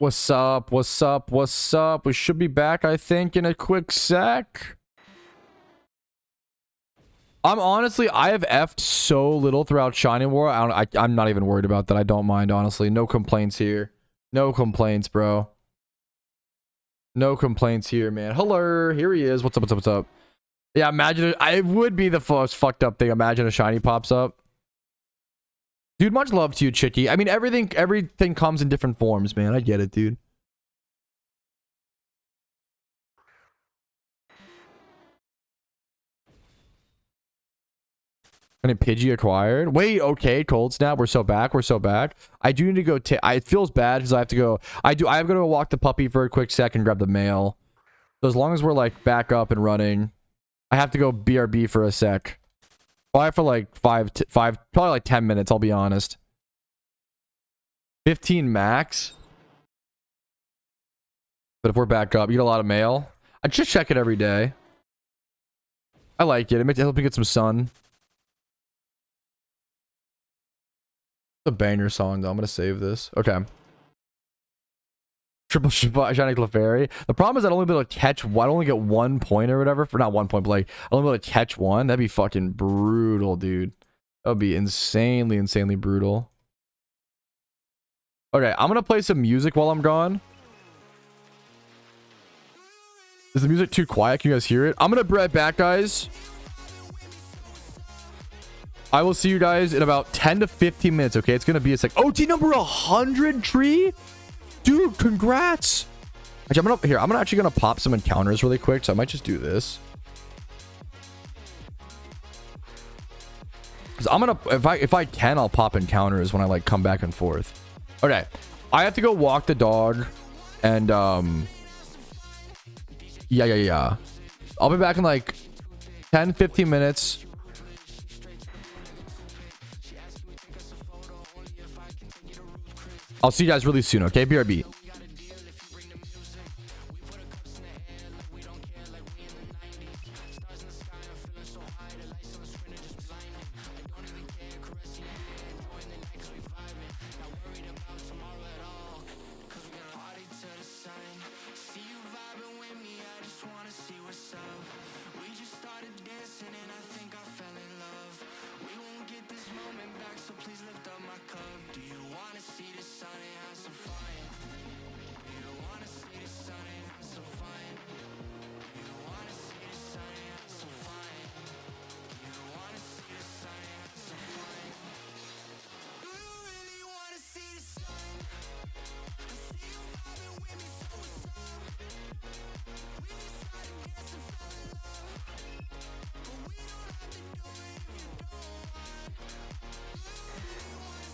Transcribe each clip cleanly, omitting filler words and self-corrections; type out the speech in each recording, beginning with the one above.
What's up? What's up? What's up? We should be back, I think, in a quick sec. I have effed so little throughout Shining War. I'm not even worried about that. I don't mind, honestly. No complaints here. No complaints, bro. No complaints here, man. Hello. Here he is. What's up? What's up? What's up? Yeah, imagine it. It would be the most fucked up thing. Imagine a shiny pops up. Dude, much love to you, Chicky. I mean, everything comes in different forms, man. I get it, dude. And a Pidgey acquired. Wait, okay, cold snap. We're so back. We're so back. I do need to go. It feels bad because I have to go. I have to go walk the puppy for a quick sec and grab the mail. So as long as we're like back up and running, I have to go BRB for a sec. Probably for like probably like 10 minutes. I'll be honest. 15 max. But if we're back up, you get a lot of mail. I just check it every day. I like it. It helps me get some sun. A banger song though. I'm gonna save this. Okay. Triple Shiny Clefairy. The problem is I'd only be able to catch one. I'd only get 1 point or whatever. For not 1 point, but like I'd only be able to catch one. That'd be fucking brutal, dude. That would be insanely brutal. Okay, I'm gonna play some music while I'm gone. Is the music too quiet? Can you guys hear it? I'm gonna be right back, guys. I will see you guys in about 10 to 15 minutes, okay? It's gonna be a sec. OT number 100 tree? Dude, congrats. Actually, I'm actually gonna pop some encounters really quick, so I might just do this. Cause I'm gonna, if I can, I'll pop encounters when I like come back and forth. Okay, I have to go walk the dog, and yeah. I'll be back in like 10-15 minutes. I'll see you guys really soon, okay? BRB.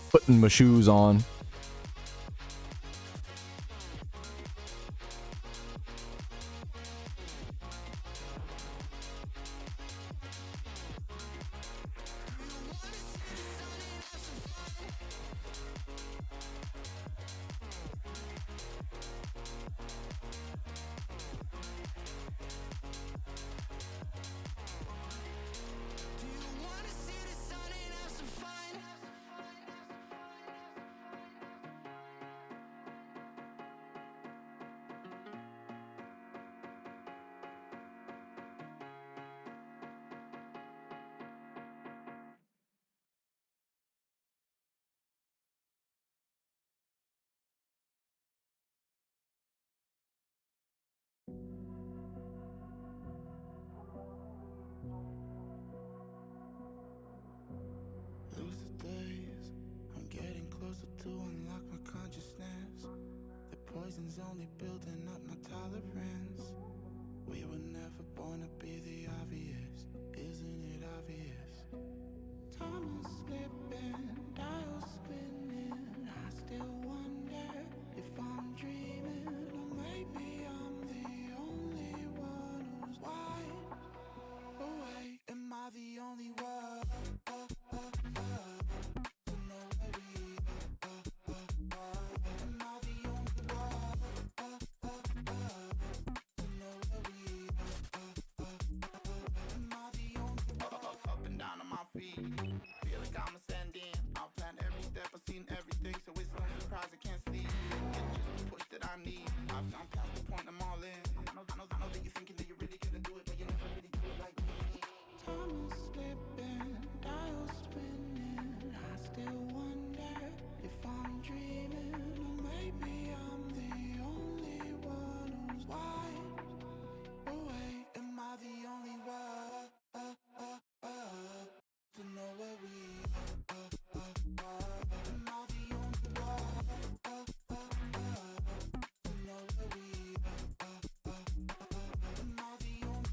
Putting my shoes on. To unlock my consciousness, the poison's only building up my tolerance. We were never born to be the obvious, isn't it obvious? Time is slipping, dial spinning. I still wonder if I'm dreaming, or maybe I'm the only one who's wide awake. Am I the only one? Feel like I'm ascending. I've planned every step, I've seen everything, so it's no surprise I can't sleep. It just pushed it I need. I'm past the point, I'm all in. I know that you're thinking that you're really gonna do it, but you never really do it like me. Time is slipping, dial spinning. I still wonder if I'm dreaming, or maybe I'm the only one who's wide awake. Am I the only one to know where we are? Am I the only one to know where we are? Am I the only one?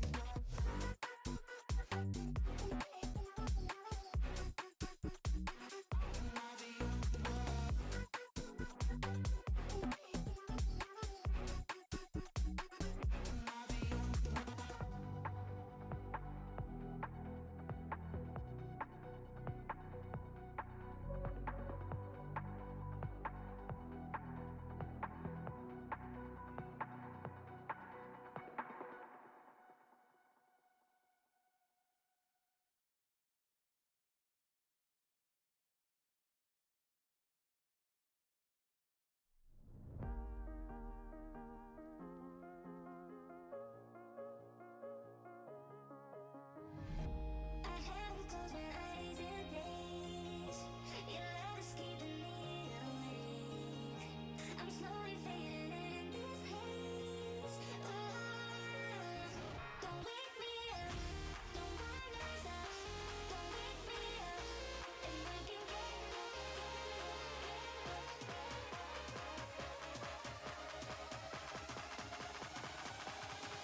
Am I the only one? Am I the only one? I haven't closed my eyes in days. Your love is keeping me awake. I'm slowly fading in this haze. Oh, don't wake me up. Don't wind us up. Don't wake me up. And I can get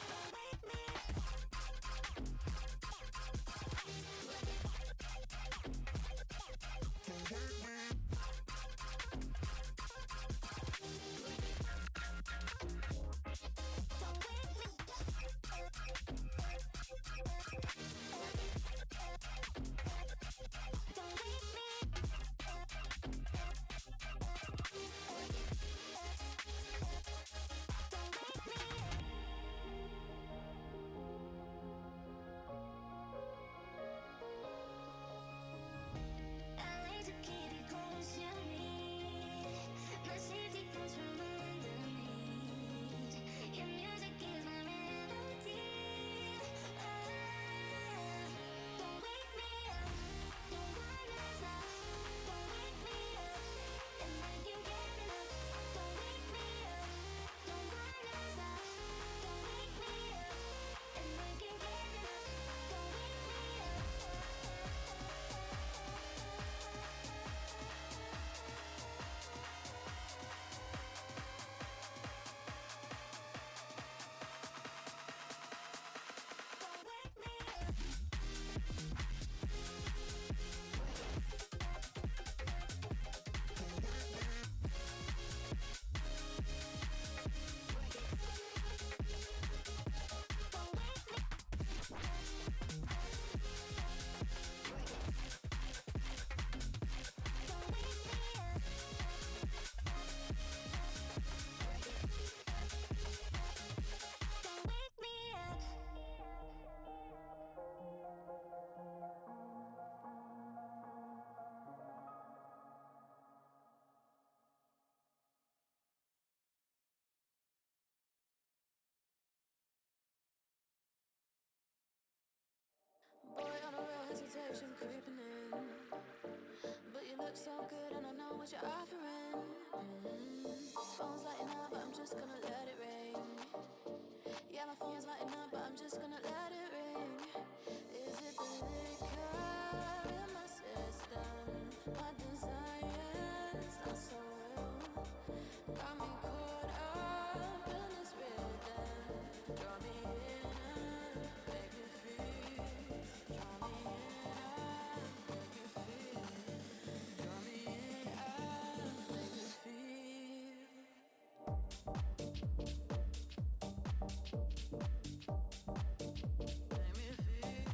Don't wake me up. Don't wake me Don't wake me Don't wake me I like to keep you close to me. My safety comes from underneath. Your music is my melody. Don't wake me up. Don't wind us up. Don't wake me up. And I can get enough. Don't wake me up. Don't wind us up. Don't wake me up. And I can get enough. Don't wake me up. Don't wake me up. Don't wake me Don't wake me up. Don't wake me up. Boy, on a real hesitation creeping in. But you look so good and I know what you're offering. Phone's lighting up, but I'm just gonna let it ring. Yeah, my phone's lighting up, but I'm just gonna let it ring. Is it the liquor in my system? My desires are so real. Got me caught up in this rhythm. Draw me in and make me feel. Draw me in and make me feel. Draw me in and make me feel. Make me feel.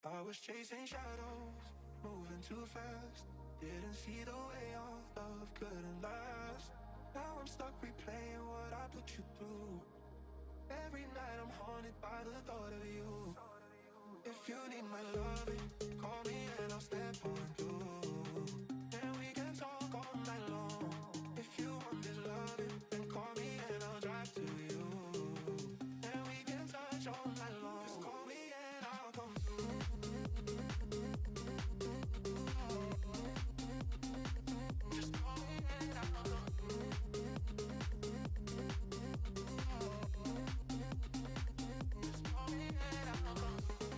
I was chasing shadows, moving too fast. Didn't see the way our love couldn't last. Now I'm stuck replaying what I put you through. Every night I'm haunted by the thought of you. If you need my loving, call me and I'll step on you. And we can talk all night long. If you want this loving, then call me and I'll drive to you. And we can touch all night long. Just call me and I'll come through. Just call me and I'll come through. Just call me and I'll come through.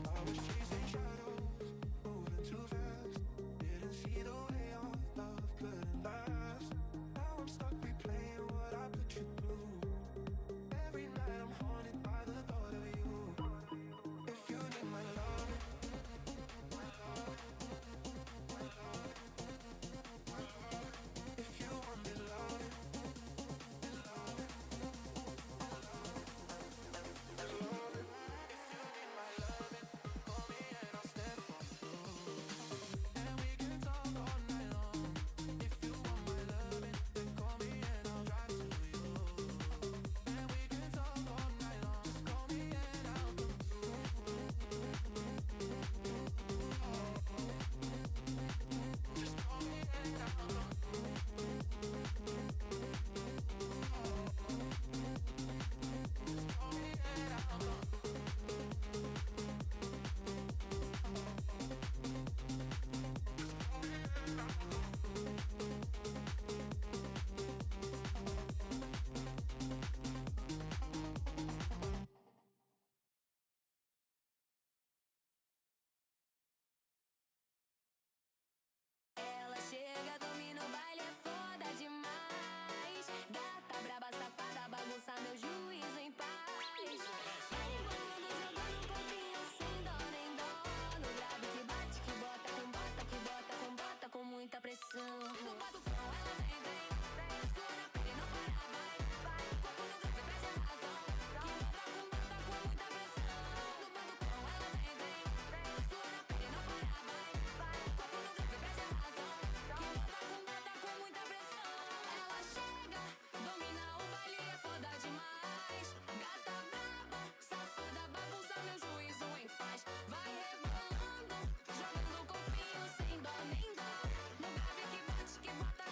I was chasing shadows, moving too fast. Didn't see the way our love couldn't last. Now I'm stuck replaying what I put you through. Every night I'm haunted by the thought of you. If you need my love, if you want this love, Ela chega, domina o baile, é foda demais. Gata braba, safada, bagunça meu juízo em paz. Vai rebolando, jogando um corpinho sem dó nem dó. No grave que bate, que bota, com bota, que bota, com bota, com muita pressão. No batucão ela vem, vem. Sua na pele não para, vai, vai. Corpo no grave, presta razão. Que bota, com muita pressão. No batucão ela vem, vem. Sua na pele não para, vai, vai. Corpo no grave, presta razão. Que bota, com muita pressão. Ela chega, domina o baile, é foda demais. Gata braba, safada, bagunça meu juízo em paz. Vai rebolando, jogando o corpinho sem dó nem dó. No grave que bate, que bota,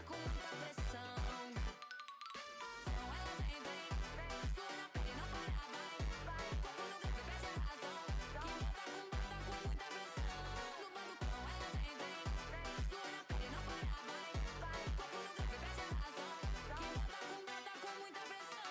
com muita pressão. Então ela vem, vem, sua na pele não para, vai, vai. Corpo no grave, presta razão. Que bota, com muita pressão. No batucão ela vem, vem, sua na pele não para, vai, vai. Corpo no grave, presta razão. Que bota, com muita pressão.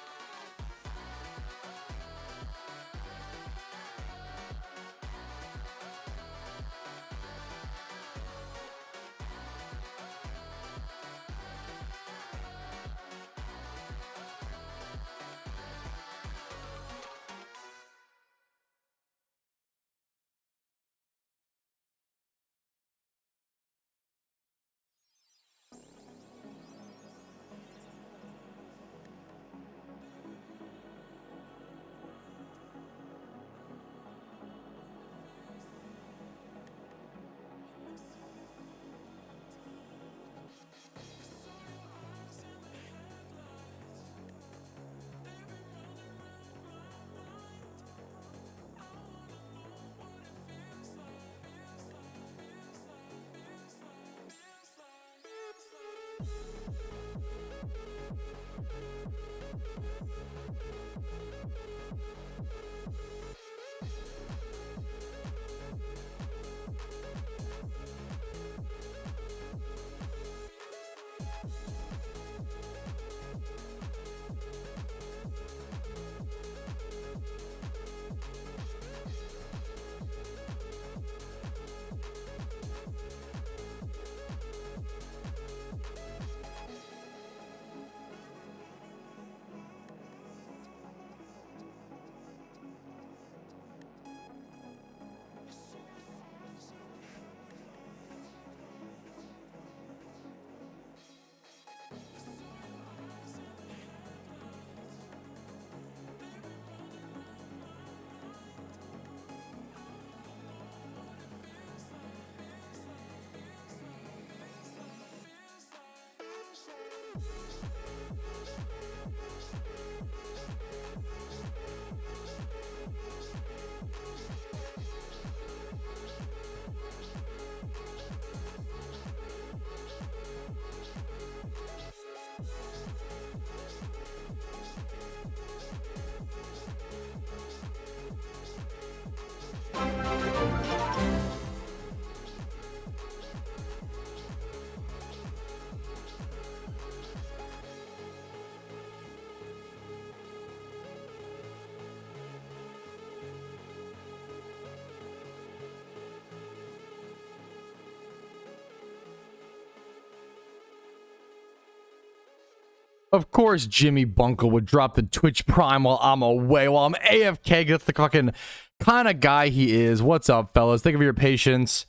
Of course, Jimmy Bunkle would drop the Twitch Prime while I'm away, while I'm AFK. That's the fucking kind of guy he is. What's up, fellas? Thank you for your patience.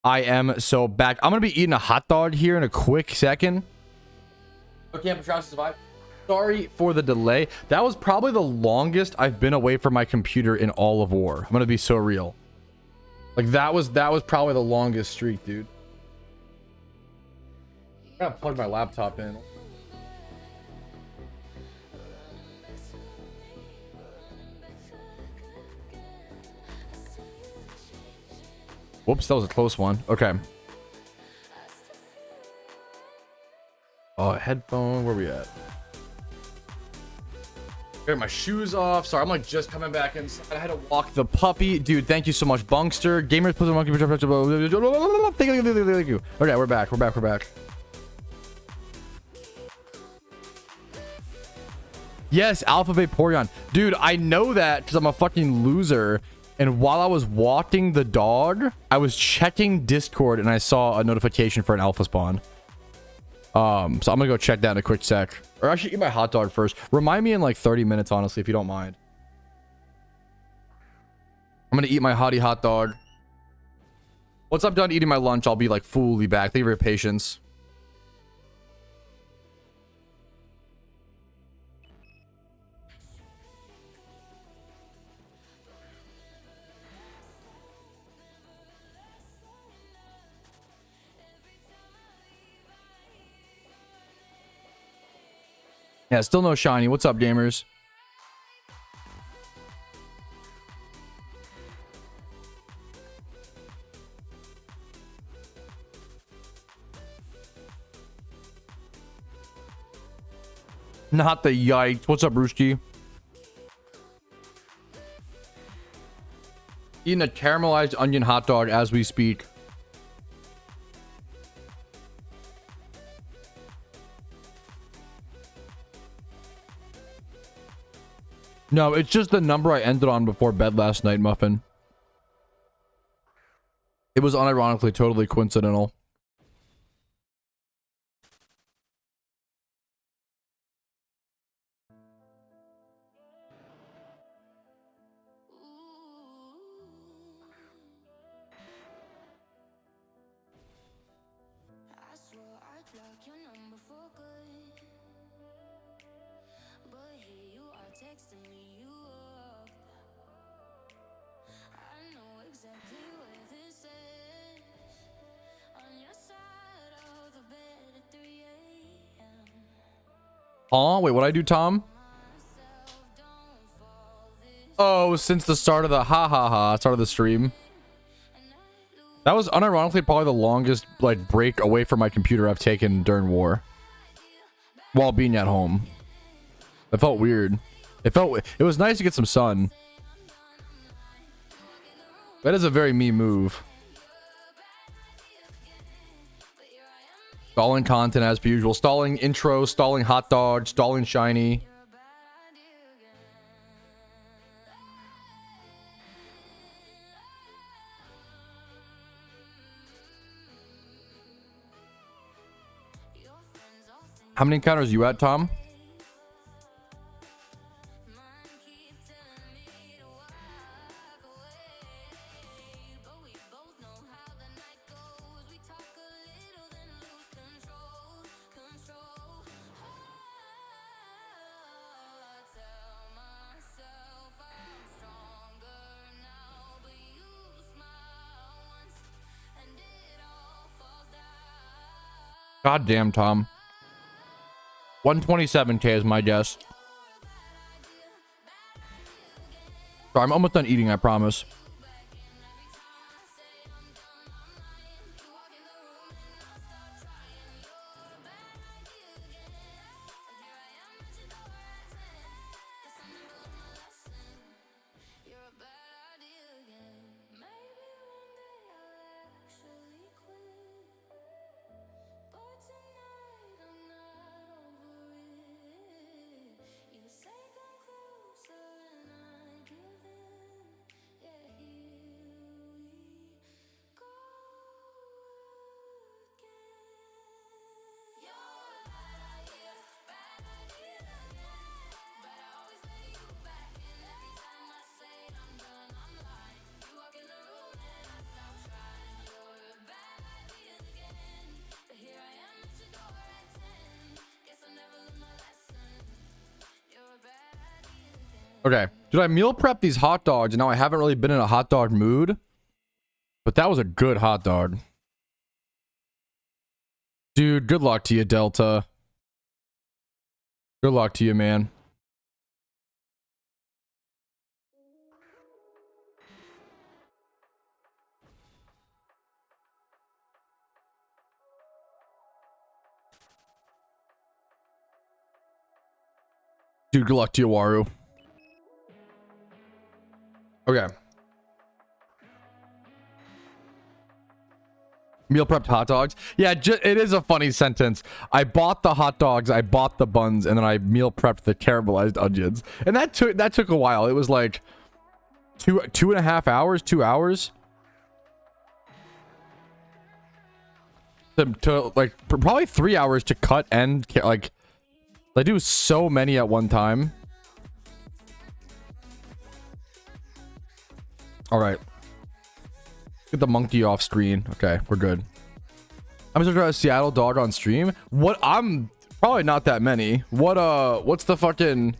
I am so back. I'm going to be eating a hot dog here in a quick second. Okay, I'm trying to survive. Sorry for the delay. That was probably the longest I've been away from my computer in all of war. I'm going to be so real. Like, that was probably the longest streak, dude. I gotta plug my laptop in. Whoops, that was a close one. Okay. Oh, headphone. Where we at? Got my shoes off. Sorry, I'm like just coming back inside. I had to walk the puppy. Dude, thank you so much, Bunkster. Gamers, put the monkey. Thank you. Okay, we're back. We're back. Yes, Alpha Vaporeon. Dude, I know that because I'm a fucking loser. And while I was walking the dog, I was checking Discord and I saw a notification for an alpha spawn. So I'm gonna go check that in a quick sec. Or actually eat my hot dog first. Remind me in like 30 minutes, honestly, if you don't mind. I'm gonna eat my hot dog. Once I'm done eating my lunch, I'll be like fully back. Thank you for your patience. Yeah, still no shiny. What's up, gamers? Not the yikes. What's up, Brewski? Eating a caramelized onion hot dog as we speak. No, it's just the number I ended on before bed last night, Muffin. It was unironically totally coincidental. I swore I'd block your number for good, but here you are texting me you up. I know exactly where this is, on your side of the bed at 3 a.m. Oh, wait, what'd I do, Tom? Oh, since the start of the start of the stream. That was unironically probably the longest like break away from my computer I've taken during war. While being at home. It felt weird. It was nice to get some sun. That is a very me move. Stalling content as per usual. Stalling intro, stalling hot dog, stalling shiny. How many encounters are you at, Tom? God damn, Tom. 127K is my guess. Sorry, I'm almost done eating, I promise. Okay, dude, I meal prep these hot dogs and now I haven't really been in a hot dog mood, but that was a good hot dog. Dude, good luck to you, Delta. Good luck to you, man. Dude, good luck to you, Waru. Okay. Meal prepped hot dogs. Yeah, it is a funny sentence. I bought the hot dogs, I bought the buns, and then I meal prepped the caramelized onions. And that took a while. It was like 2.5 hours, 2 hours. To like probably 3 hours to cut and like I do so many at one time. All right. Get the monkey off screen. Okay, we're good. I'm just gonna a Seattle dog on stream. What? I'm probably not that many. What's the fucking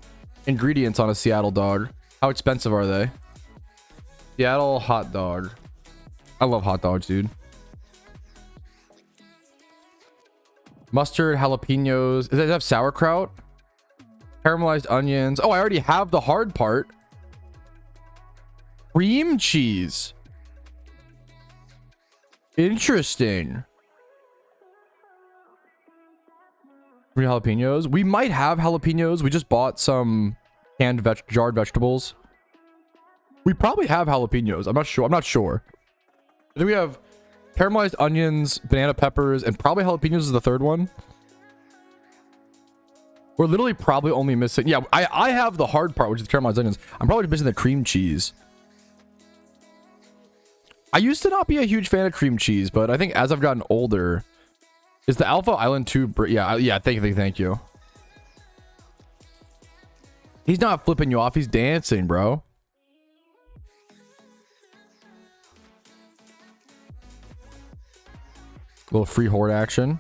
ingredients on a Seattle dog? How expensive are they? Seattle hot dog. I love hot dogs, dude. Mustard, jalapenos. Does it have sauerkraut? Caramelized onions. Oh, I already have the hard part. Cream cheese. Interesting. Jalapenos. We might have jalapenos. We just bought some canned jarred vegetables. We probably have jalapenos. I'm not sure. I think we have caramelized onions, banana peppers, and probably jalapenos is the third one. We're literally probably only missing... Yeah, I have the hard part, which is the caramelized onions. I'm probably missing the cream cheese. I used to not be a huge fan of cream cheese, but I think as I've gotten older... Is the Alpha Island 2... Yeah, thank you. He's not flipping you off. He's dancing, bro. Little free horde action.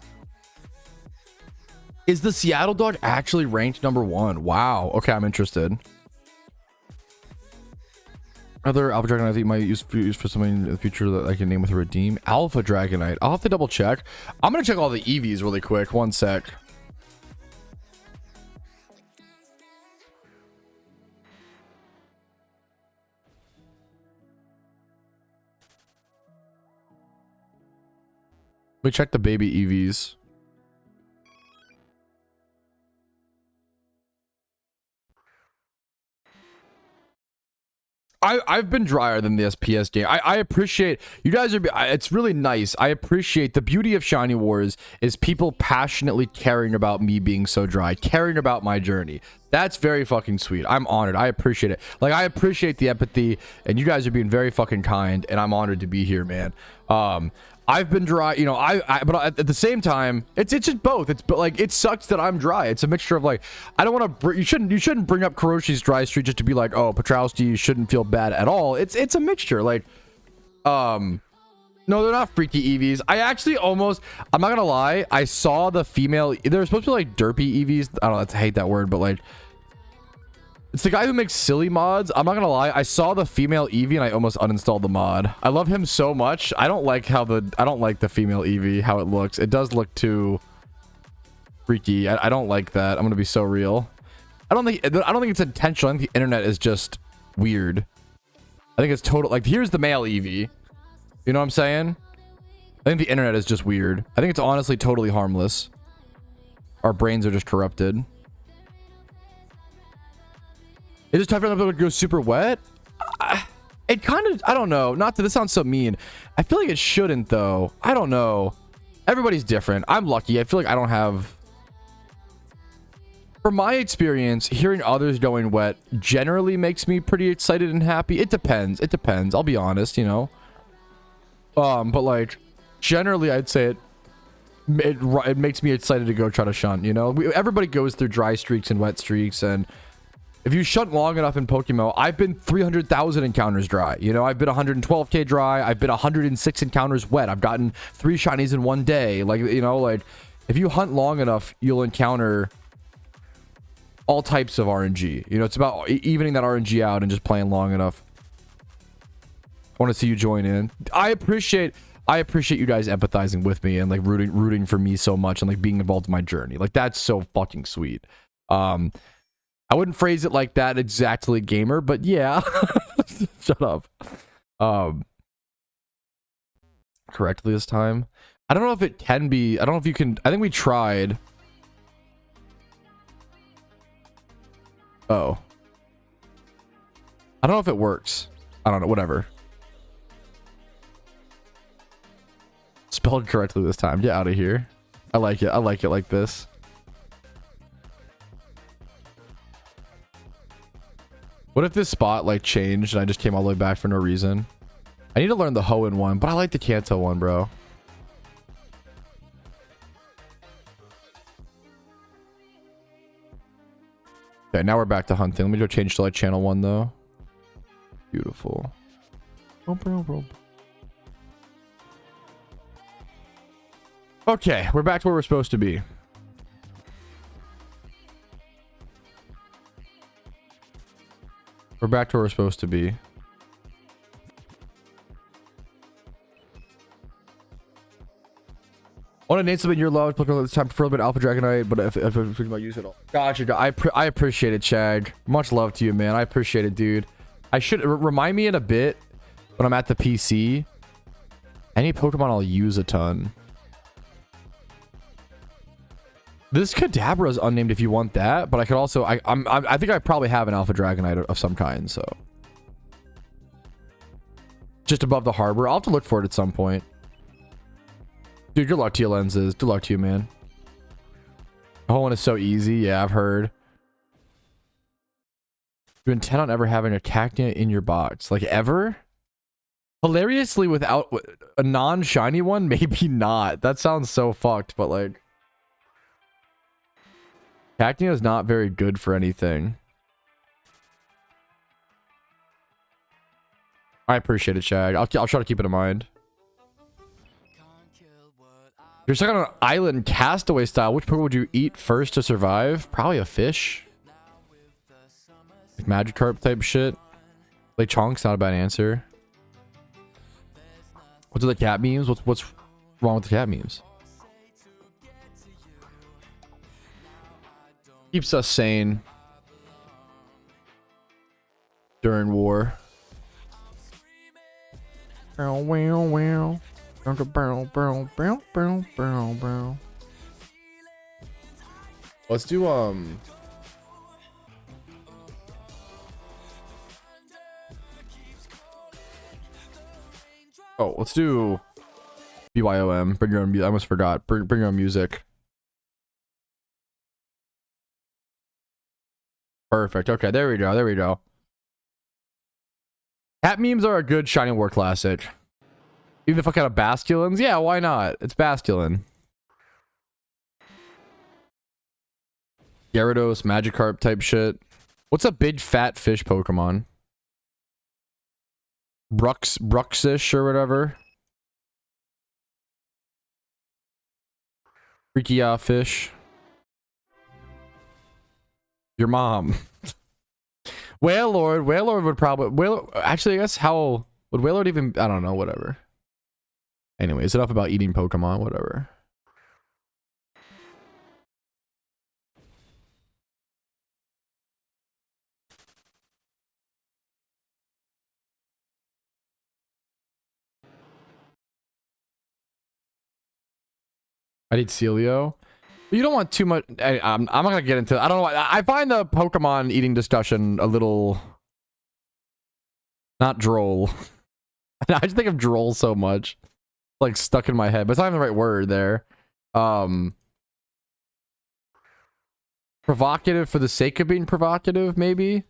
Is the Seattle dog actually ranked #1? Wow. Okay, I'm interested. Other Alpha Dragonite that you might use for something in the future that I can name with a redeem. Alpha Dragonite. I'll have to double check. I'm gonna check all the EVs really quick. One sec. Let me check the baby EVs. I've been drier than the SPS game. I appreciate you guys are. It's really nice. I appreciate the beauty of Shiny Wars is people passionately caring about me being so dry, caring about my journey. That's very fucking sweet. I'm honored. I appreciate it. Like I appreciate the empathy, and you guys are being very fucking kind, and I'm honored to be here, man. I've been dry, you know. But at the same time, it's just both. But like it sucks that I'm dry. It's a mixture of like I don't want to. You shouldn't bring up Kuroshi's dry streak just to be like, oh, Petrowski, you shouldn't feel bad at all. It's a mixture. Like, no, they're not freaky EVs. I actually almost. I'm not gonna lie. I saw the female. They're supposed to be like derpy EVs. I don't know. I hate that word, but like. It's the guy who makes silly mods. I'm not gonna lie. I saw the female Eevee and I almost uninstalled the mod. I love him so much. I don't like the female Eevee, how it looks. It does look too... freaky. I don't like that. I'm gonna be so real. I don't think it's intentional. I think the internet is just weird. I think it's total. Like, here's the male Eevee. You know what I'm saying? I think the internet is just weird. I think it's honestly totally harmless. Our brains are just corrupted. It is tough for them to go super wet. It kind of, I don't know. Not that this sounds so mean. I feel like it shouldn't though. I don't know. Everybody's different. I'm lucky. I feel like I don't have. From my experience, hearing others going wet generally makes me pretty excited and happy. It depends. It depends. I'll be honest, you know. But like, generally, I'd say it makes me excited to go try to shunt. You know, everybody goes through dry streaks and wet streaks, and if you shunt long enough in PokeMMO, I've been 300,000 encounters dry. You know, I've been 112k dry. I've been 106 encounters wet. I've gotten 3 shinies in one day. Like, you know, like if you hunt long enough, you'll encounter all types of RNG. You know, it's about evening that RNG out and just playing long enough. I want to see you join in. I appreciate you guys empathizing with me and like rooting for me so much and like being involved in my journey. Like, that's so fucking sweet. I wouldn't phrase it like that exactly, gamer, but yeah. Shut up. Correctly this time. I don't know if it can be. I don't know if you can. I think we tried. Oh. I don't know if it works. I don't know. Whatever. Spelled correctly this time. Get out of here. I like it. I like it like this. What if this spot like changed and I just came all the way back for no reason? I need to learn the Hoenn one, but I like the Kanto one, bro. Okay, now we're back to hunting. Let me go change to like channel 1 though. Beautiful. Okay, we're back to where we're supposed to be. We're back to where we're supposed to be. Want to name something your love? This time, prefer a bit Alpha Dragonite, but if I'm thinking about use it all. Gotcha. I appreciate it, Chag. Much love to you, man. I appreciate it, dude. I should remind me in a bit when I'm at the PC. Any Pokemon I'll use a ton. This Kadabra is unnamed if you want that, but I could also I think I probably have an Alpha Dragonite of some kind, so just above the harbor. I'll have to look for it at some point. Dude, good luck to your lenses. Good luck to you, man. The whole one is so easy. Yeah, I've heard. You intend on ever having a Cacnea in your box, like ever? Hilariously, without a non-shiny one, maybe not. That sounds so fucked, but like. Cacnea is not very good for anything. I appreciate it, Shag. I'll try to keep it in mind. You're stuck on an island castaway style. Which Pokemon would you eat first to survive? Probably a fish. Like Magikarp type shit. Like Chonk's not a bad answer. What's with the cat memes? What's wrong with the cat memes? Keeps us sane during war. Let's do oh, let's do BYOM. Bring your own music. I almost forgot. Bring your own music. Perfect. Okay, there we go. There we go. Cat memes are a good Shining War classic. Even if I got a Basculins, yeah, why not? It's Basculin. Gyarados, Magikarp type shit. What's a big fat fish Pokemon? Bruxish or whatever. Freaky fish. Your mom. Wailord would probably actually I guess how would Wailord even I don't know, whatever. Anyways, enough about eating Pokemon, whatever. I need Celio. But you don't want too much. I'm not gonna get into. I don't know. I find the Pokemon eating discussion a little not droll. I just think of droll so much, like stuck in my head. But it's not even the right word there. Provocative for the sake of being provocative, maybe.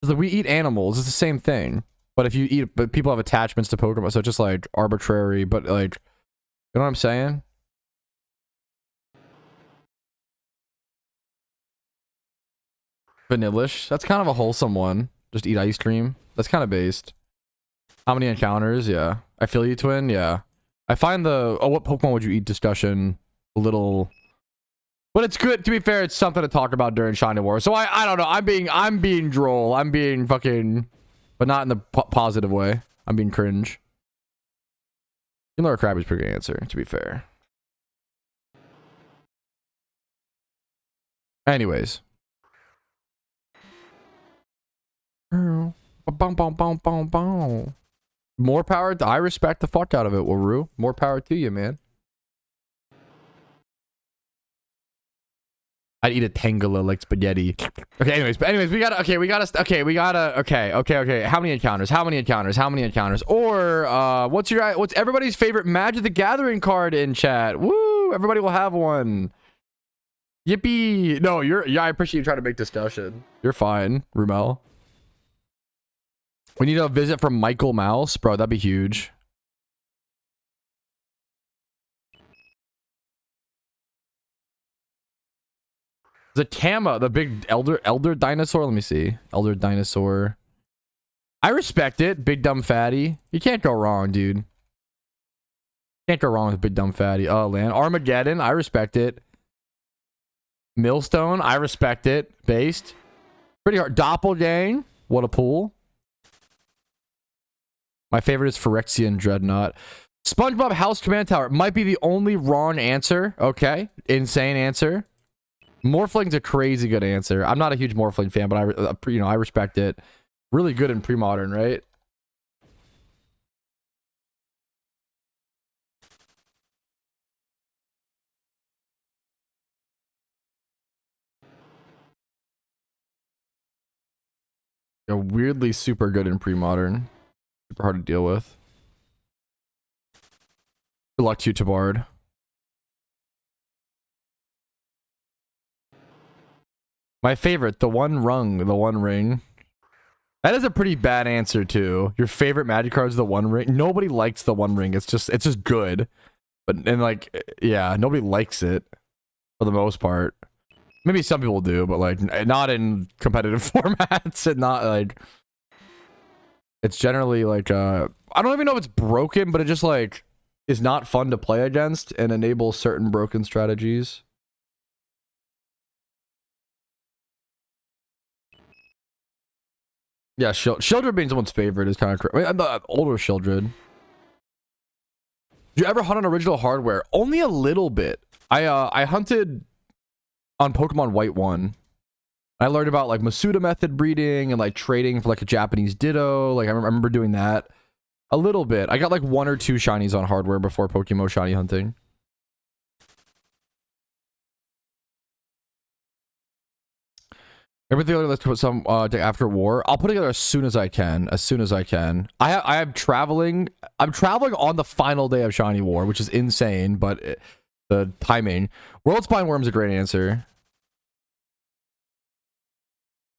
Like we eat animals. It's the same thing. But if you eat, but people have attachments to Pokemon, so it's just like arbitrary. But like, you know what I'm saying? Vanillish. That's kind of a wholesome one. Just eat ice cream. That's kind of based. How many encounters? Yeah. I feel you, twin. Yeah. I find the what Pokemon would you eat discussion a little, but it's good. To be fair, it's something to talk about during Shiny War. So I don't know. I'm being droll. I'm being fucking, but not in the positive way. I'm being cringe. Killer Crab is a pretty good answer. To be fair. Anyways. More power. I respect the fuck out of it, Waru. More power to you, man. I'd eat a Tangela like spaghetti. Okay, anyways, we gotta, okay. How many encounters? Or, what's everybody's favorite Magic the Gathering card in chat? Woo, everybody will have one. Yippee. No, I appreciate you trying to make discussion. You're fine, Rumel. We need a visit from Michael Mouse. Bro, that'd be huge. The Tama, the big elder dinosaur. Let me see. Elder dinosaur. I respect it. Big dumb fatty. You can't go wrong, dude. Can't go wrong with big dumb fatty. Oh, land. Armageddon. I respect it. Millstone. I respect it. Based. Pretty hard. Doppelgang. What a pull. My favorite is Phyrexian Dreadnought. SpongeBob House Command Tower might be the only wrong answer. Okay. Insane answer. Morphling's a crazy good answer. I'm not a huge Morphling fan, but I respect it. Really good in pre-modern, right? They're weirdly super good in pre-modern. Super hard to deal with. Good luck to you, Tabard. My favorite, the one ring. That is a pretty bad answer too. Your favorite Magic card is the One Ring. Nobody likes the One Ring. It's just good. Yeah, nobody likes it for the most part. Maybe some people do, but like not in competitive formats and not like. It's generally like I don't even know if it's broken, but it just like is not fun to play against and enables certain broken strategies. Yeah, Shieldred being someone's favorite is kind of crazy. I mean, the older Shieldred. Did you ever hunt on original hardware? Only a little bit. I hunted on Pokemon White 1. I learned about like Masuda method breeding and like trading for like a Japanese Ditto. Like I remember doing that a little bit. I got like 1 or 2 shinies on hardware before PokeMMO shiny hunting. Everything let's put some after war. I'll put it together as soon as I can. I am traveling. I'm traveling on the final day of Shiny War, which is insane, but the timing. World Spine Worm's a great answer.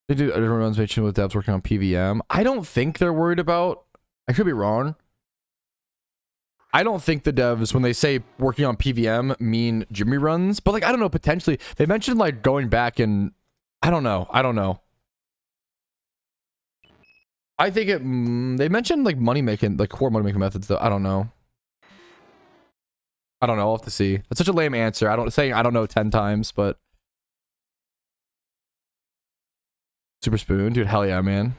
They do everyone's mentioned with devs working on PVM. I don't think they're worried about. I could be wrong. I don't think the devs, when they say working on PVM, mean Jimmy runs, but like I don't know. Potentially, they mentioned like going back and. I don't know. I think it. They mentioned like money making, like core money making methods, though. I don't know. I'll have to see. That's such a lame answer. I don't know 10 times, but Super Spoon, dude. Hell yeah, man.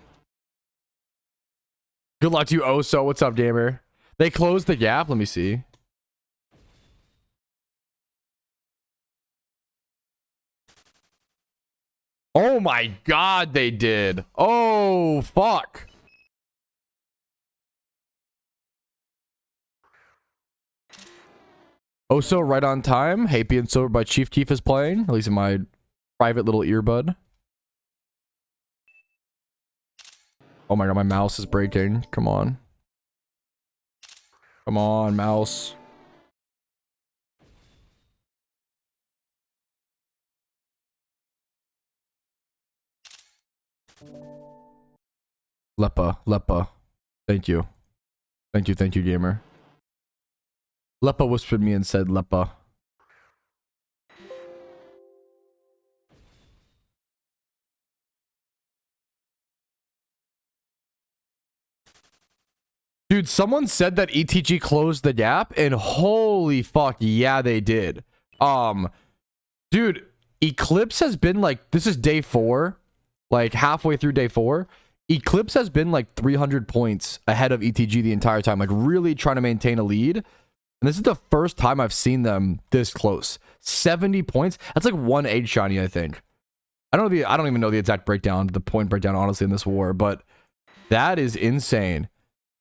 Good luck to you, Oso. What's up, gamer? They closed the gap. Let me see. Oh my god, they did. Oh, fuck. Also, right on time. Happy and Sober by Chief Keef is playing, at least in my private little earbud. Oh my god, my mouse is breaking. Come on. Come on, mouse. Lepa. Thank you. Thank you, gamer. Lepa whispered me and said Lepa. Dude, someone said that ETG closed the gap, and holy fuck, yeah, they did. Dude, Eclipse has been like, this is day 4, like halfway through day 4. Eclipse has been like 300 points ahead of ETG the entire time, like really trying to maintain a lead. And this is the first time I've seen them this close. 70 points. That's like 1 8 shiny, I think. I don't even know the exact breakdown, the point breakdown, honestly, in this war, but that is insane.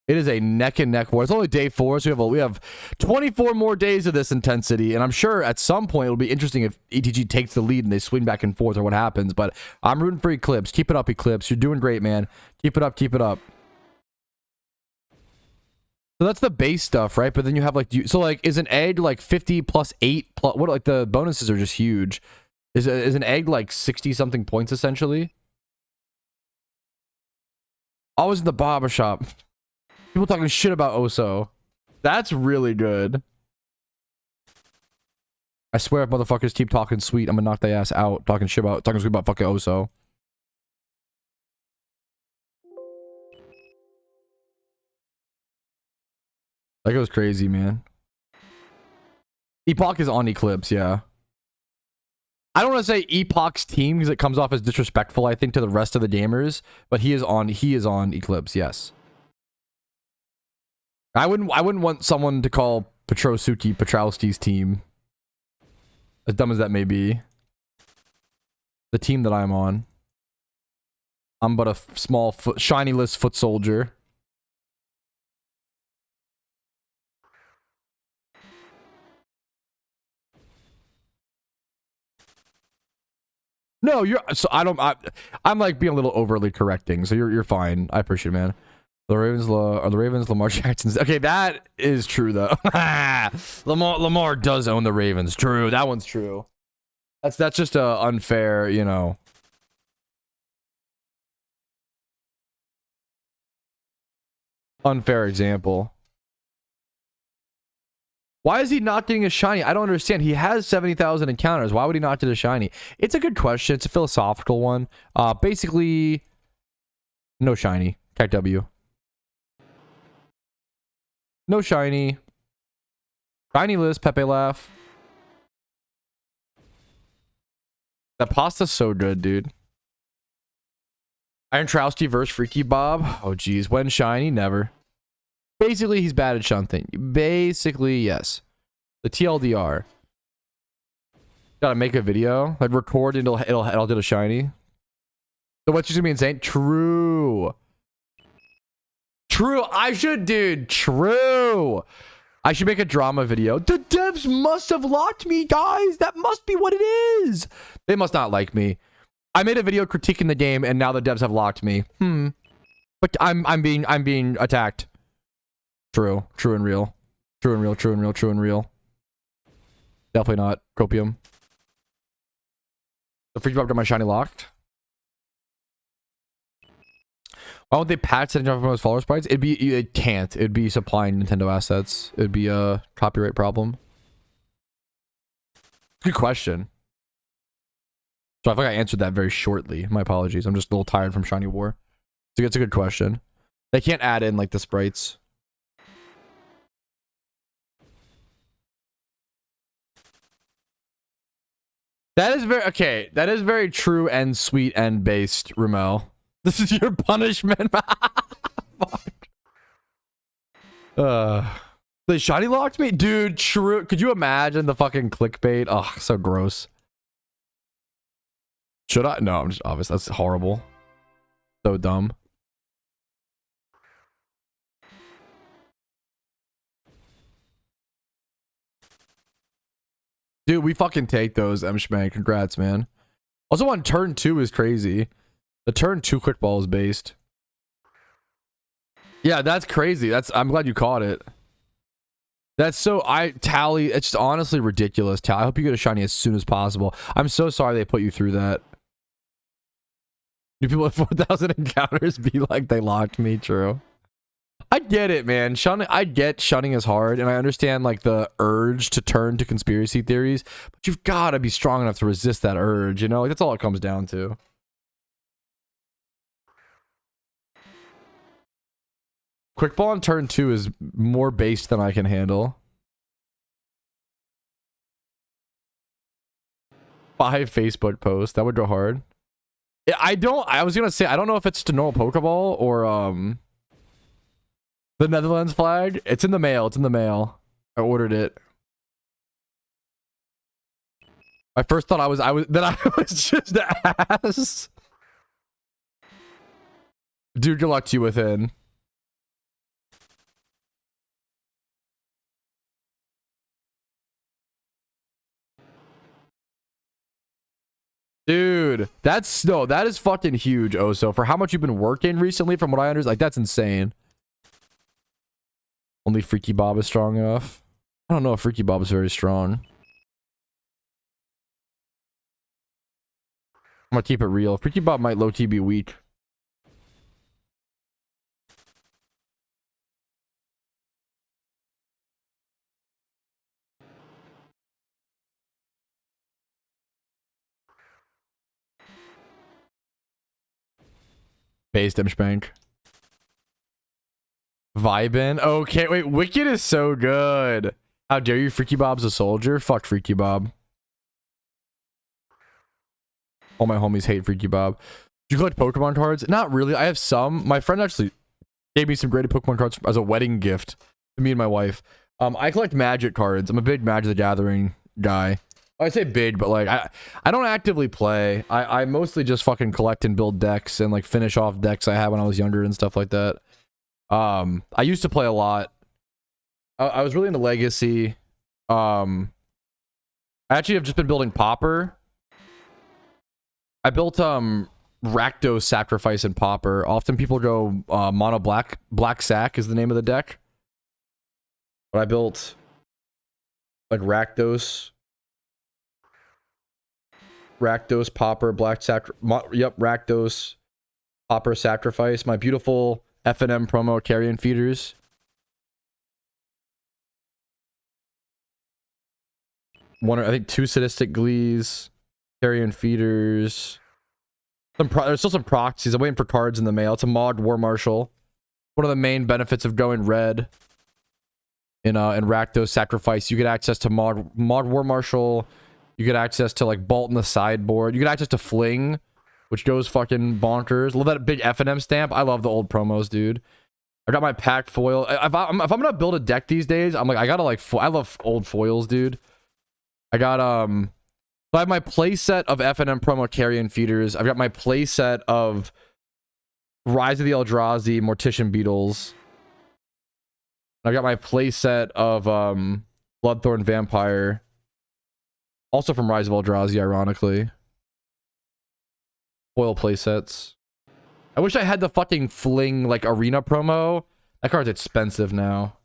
It is a neck and neck war. It's only day 4, so we have 24 more days of this intensity, and I'm sure at some point it'll be interesting if ETG takes the lead and they swing back and forth or what happens. But I'm rooting for Eclipse. Keep it up, Eclipse. You're doing great, man. Keep it up. Keep it up. So that's the base stuff, right? But then you have like, so like, is an egg like 50 plus 8 plus? What, like the bonuses are just huge. Is an egg like 60 something points essentially? I was in the barber shop. People talking shit about Oso. That's really good. I swear if motherfuckers keep talking sweet, I'm gonna knock their ass out. Talking sweet about fucking Oso. That goes crazy, man. Epoch is on Eclipse, yeah. I don't want to say Epoch's team because it comes off as disrespectful, I think, to the rest of the gamers, but he is on Eclipse, yes. I wouldn't want someone to call Petrowski's team, as dumb as that may be, the team that I'm on. I'm but a small shiny-less foot soldier. No, I'm like being a little overly correcting, so you're fine. I appreciate it, man. The Ravens are the Ravens Lamar Jackson's. Okay, that is true though. Lamar does own the Ravens. True, that one's true. That's just a unfair, you know. Unfair example. Why is he not getting a shiny? I don't understand. He has 70,000 encounters. Why would he not get a shiny? It's a good question. It's a philosophical one. Basically, no shiny. Cat W. No shiny. Shiny list. Pepe laugh. That pasta's so good, dude. Iron Trousty versus Freaky Bob. Oh, geez. When shiny? Never. Basically, he's bad at shunting. Basically, yes. The TLDR. Gotta make a video. Like, record and it'll do a shiny. So what's just gonna be insane? True. True. I should, dude. True. I should make a drama video. The devs must have locked me, guys. That must be what it is. They must not like me. I made a video critiquing the game, and now the devs have locked me. But I'm being attacked. True. True and real. True and real. True and real. True and real. Definitely not. Copium. The Freaky Bob got my shiny locked. Why would they patch setting off most follower sprites? It can't. It'd be supplying Nintendo assets. It'd be a copyright problem. Good question. So I feel like I answered that very shortly. My apologies. I'm just a little tired from Shiny War. So it's a good question. They can't add in like the sprites. That is very okay. That is very true and sweet and based, Ramel. This is your punishment. Fuck. They shiny locked me, dude. True. Could you imagine the fucking clickbait? Oh, so gross. Should I? No, I'm just obvious. That's horrible. So dumb. Dude, we fucking take those, M-Schmank. Congrats, man. Also on turn 2 is crazy. The turn 2 quick ball is based. Yeah, that's crazy. I'm glad you caught it. That's so Tally, it's just honestly ridiculous. Tally, I hope you get a shiny as soon as possible. I'm so sorry they put you through that. Do people at 4,000 encounters be like they locked me? True. I get it, man. I get shunning is hard, and I understand like the urge to turn to conspiracy theories, but you've got to be strong enough to resist that urge, you know? Like, that's all it comes down to. Quick ball on turn 2 is more based than I can handle. 5 Facebook posts. That would go hard. I was gonna say, I don't know if it's to normal Pokeball or the Netherlands flag. It's in the mail. It's in the mail. I ordered it. My first thought I was just ass. Dude, good luck to you within. Dude, that is fucking huge, Oso. For how much you've been working recently, from what I understand, like, that's insane. Only Freaky Bob is strong enough. I don't know if Freaky Bob is very strong. I'm gonna keep it real. Freaky Bob might low-key be weak. Based M-Spank. Vibin. Okay, wait. Wicked is so good. How dare you? Freaky Bob's a soldier? Fuck Freaky Bob. All my homies hate Freaky Bob. Do you collect Pokemon cards? Not really. I have some. My friend actually gave me some graded Pokemon cards as a wedding gift to me and my wife. I collect Magic cards. I'm a big Magic the Gathering guy. I say big, but like I don't actively play. I mostly just fucking collect and build decks and like finish off decks I had when I was younger and stuff like that. I used to play a lot. I was really into Legacy. I actually have just been building Popper. I built Rakdos Sacrifice and Popper. Often people go mono black sack is the name of the deck. But I built like Rakdos, Popper, Rakdos, Popper, Sacrifice. My beautiful FNM promo carrion feeders. I think 2 Sadistic Glees, carrion feeders. There's still some proxies. I'm waiting for cards in the mail. It's a Mod War Marshal. One of the main benefits of going red in Rakdos Sacrifice, you get access to Mod War Marshal. You get access to like Bolt in the sideboard. You get access to Fling, which goes fucking bonkers. Love that big FNM stamp. I love the old promos, dude. I got my pack foil. If I'm gonna build a deck these days, I'm like, I gotta like, I love old foils, dude. I got I have my playset of FNM promo carrion feeders. I've got my playset of Rise of the Eldrazi Mortician Beetles. I got my playset of Bloodthorn Vampire. Also from Rise of Eldrazi, ironically. Foil playsets. I wish I had the fucking Fling like arena promo. That card's expensive now.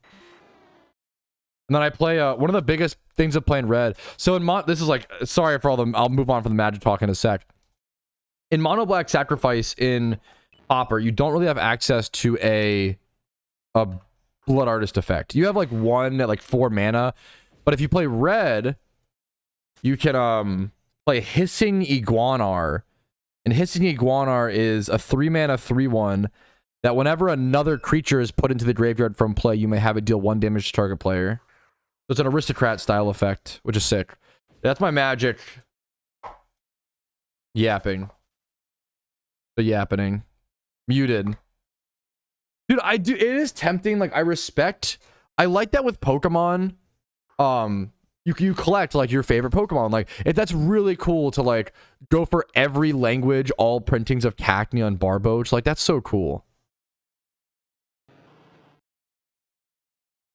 And then I play one of the biggest things of playing red. So in this is like, sorry for all the, I'll move on from the Magic talk in a sec. In Mono Black Sacrifice in Popper, you don't really have access to a Blood Artist effect. You have like one at like 4 mana, but if you play red, you can play Hissing Iguanar. And Hissing Iguanar is a 3 mana 3/1 that whenever another creature is put into the graveyard from play, you may have it deal 1 damage to target player. So it's an aristocrat style effect, which is sick. That's my Magic yapping. The yappening. Muted. Dude, it is tempting. Like, I like that with Pokemon. You collect like your favorite Pokemon. Like, that's really cool to like go for every language, all printings of Cacnea and Barboach. Like, that's so cool.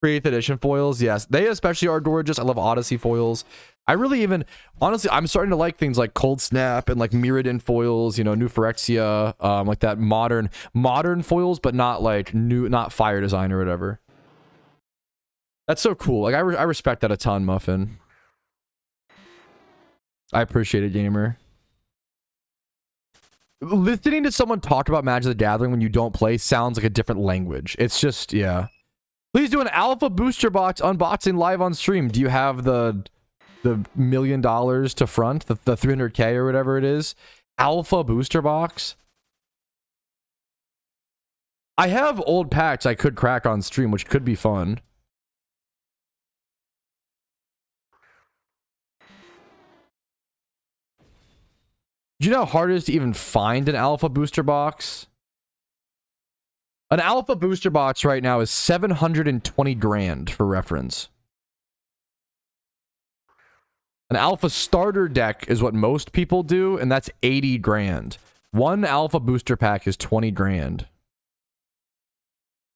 3th edition foils, yes, they especially are gorgeous. I love Odyssey foils. I really even, honestly, I'm starting to like things like Cold Snap and like Mirrodin foils, you know, New Phyrexia, like that modern foils, but not like not fire design or whatever. That's so cool. Like I respect that a ton, Muffin. I appreciate it, gamer. Listening to someone talk about Magic the Gathering when you don't play sounds like a different language. It's just, yeah. Please do an alpha booster box unboxing live on stream. Do you have the $1 million to front, the 300K or whatever it is? Alpha booster box? I have old packs I could crack on stream, which could be fun. Do you know how hard it is to even find an alpha booster box? An alpha booster box right now is 720 grand for reference. An alpha starter deck is what most people do, and that's 80 grand. One alpha booster pack is 20 grand.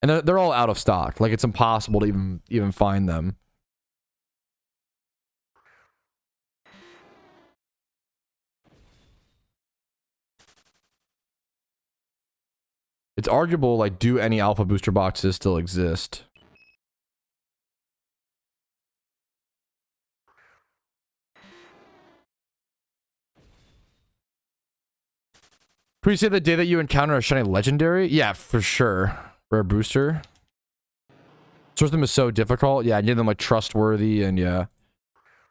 And they're all out of stock. Like, it's impossible to even find them. It's arguable, like, do any alpha booster boxes still exist? Can we say the day that you encounter a shiny legendary? Yeah, for sure. Rare booster. Source them is so difficult. Yeah, I need them like trustworthy, and yeah.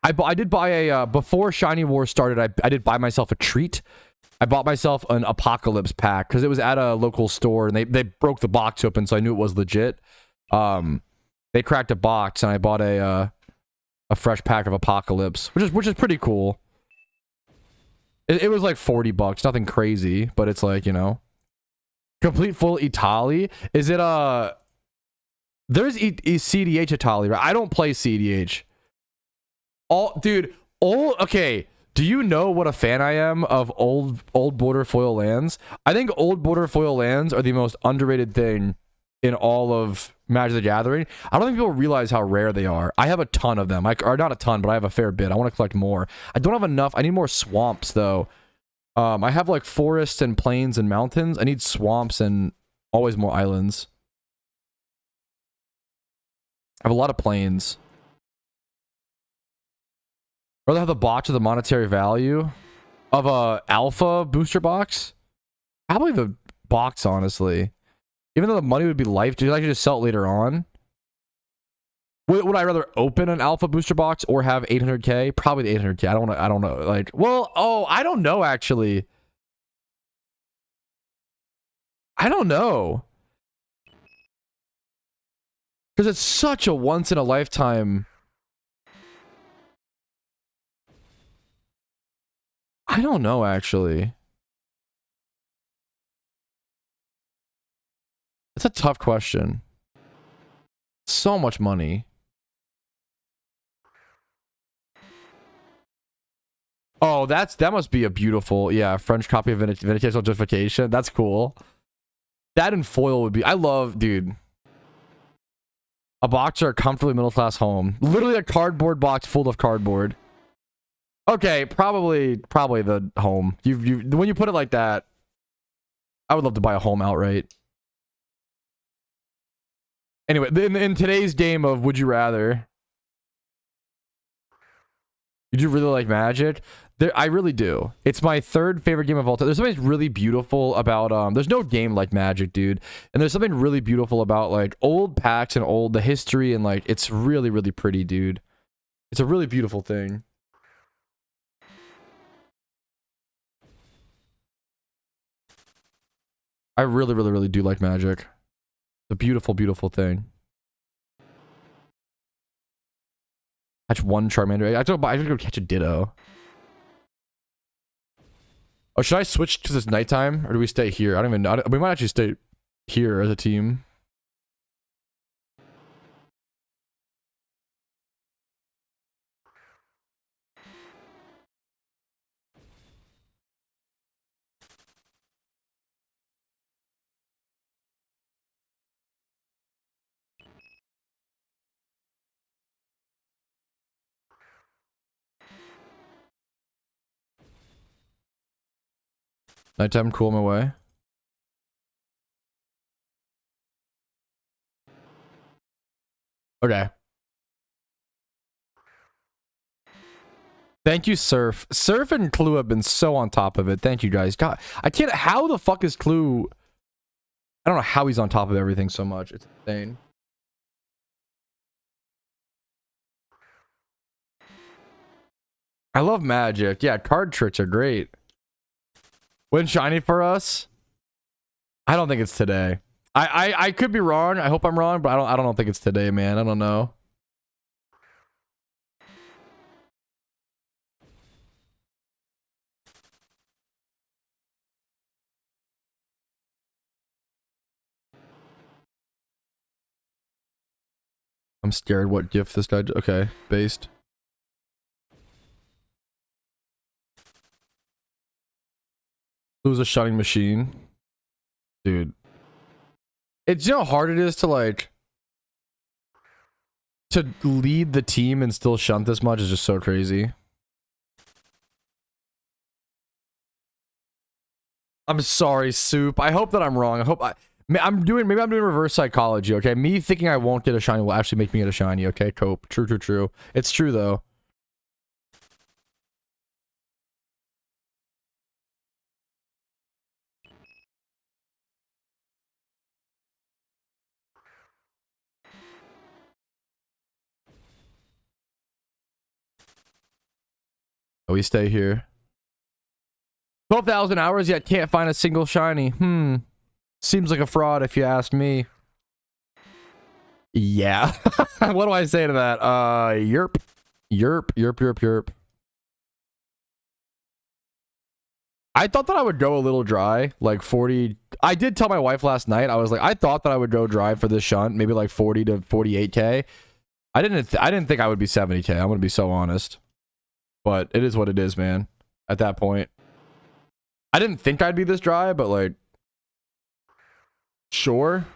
I did buy a before Shiny War started. I did buy myself a treat. I bought myself an Apocalypse pack because it was at a local store, and they broke the box open, so I knew it was legit. They cracked a box, and I bought a fresh pack of Apocalypse, which is pretty cool. It was like $40, nothing crazy, but it's like, you know, complete full Itali. Is it there's CDH Itali, right? I don't play CDH. Okay. Do you know what a fan I am of old border foil lands? I think old border foil lands are the most underrated thing in all of Magic the Gathering. I don't think people realize how rare they are. I have a ton of them. Or not a ton, but I have a fair bit. I want to collect more. I don't have enough. I need more swamps, though. I have like forests and plains and mountains. I need swamps and always more islands. I have a lot of plains. Rather have the box of the monetary value of a alpha booster box. Probably the box, honestly. Even though the money would be life, do you like to just sell it later on? Would I rather open an alpha booster box or have 800K? Probably the 800K. I don't know. Like, well, I don't know actually. I don't know. Because it's such a once in a lifetime. I don't know actually. It's a tough question. So much money. Oh, that must be a beautiful, yeah, French copy of Vindicational Justification. That's cool. That and foil would be, I love, dude. A box or a comfortably middle class home. Literally a cardboard box full of cardboard. Okay, probably the home. When you put it like that, I would love to buy a home outright. Anyway, in today's game of Would You Rather, you do really like Magic? I really do. It's my third favorite game of all time. There's something really beautiful about there's no game like Magic, dude. And there's something really beautiful about like old packs and the history, and like it's really, really pretty, dude. It's a really beautiful thing. I really, really, really do like Magic. It's a beautiful, beautiful thing. Catch one Charmander. I have to go catch a Ditto. Oh, should I switch to this nighttime, or do we stay here? I don't even know. We might actually stay here as a team. Nighttime, cool my way. Okay. Thank you, Surf. Surf and Clue have been so on top of it. Thank you, guys. God, I can't... How the fuck is Clue... I don't know how he's on top of everything so much. It's insane. I love Magic. Yeah, card tricks are great. When shiny for us? I don't think it's today. I could be wrong. I hope I'm wrong, but I don't think it's today, man. I don't know. I'm scared what gift this guy... Okay, based. Who's a shunning machine? Dude. It's, you know how hard it is to, like... To lead the team and still shunt this much is just so crazy. I'm sorry, Soup. I hope that I'm wrong. I hope maybe I'm doing reverse psychology, okay? Me thinking I won't get a shiny will actually make me get a shiny, okay? Cope. True, true, true. It's true, though. Oh, we stay here. 12,000 hours yet can't find a single shiny. Seems like a fraud if you ask me. Yeah. What do I say to that? Yerp. Yerp, yerp, yerp, yerp. I thought that I would go a little dry, like 40. I did tell my wife last night, I was like, I thought that I would go dry for this shunt, maybe like 40 to 48k. I didn't think I would be 70k. I'm gonna be so honest. But it is what it is, man. At that point. I didn't think I'd be this dry, but like... Sure.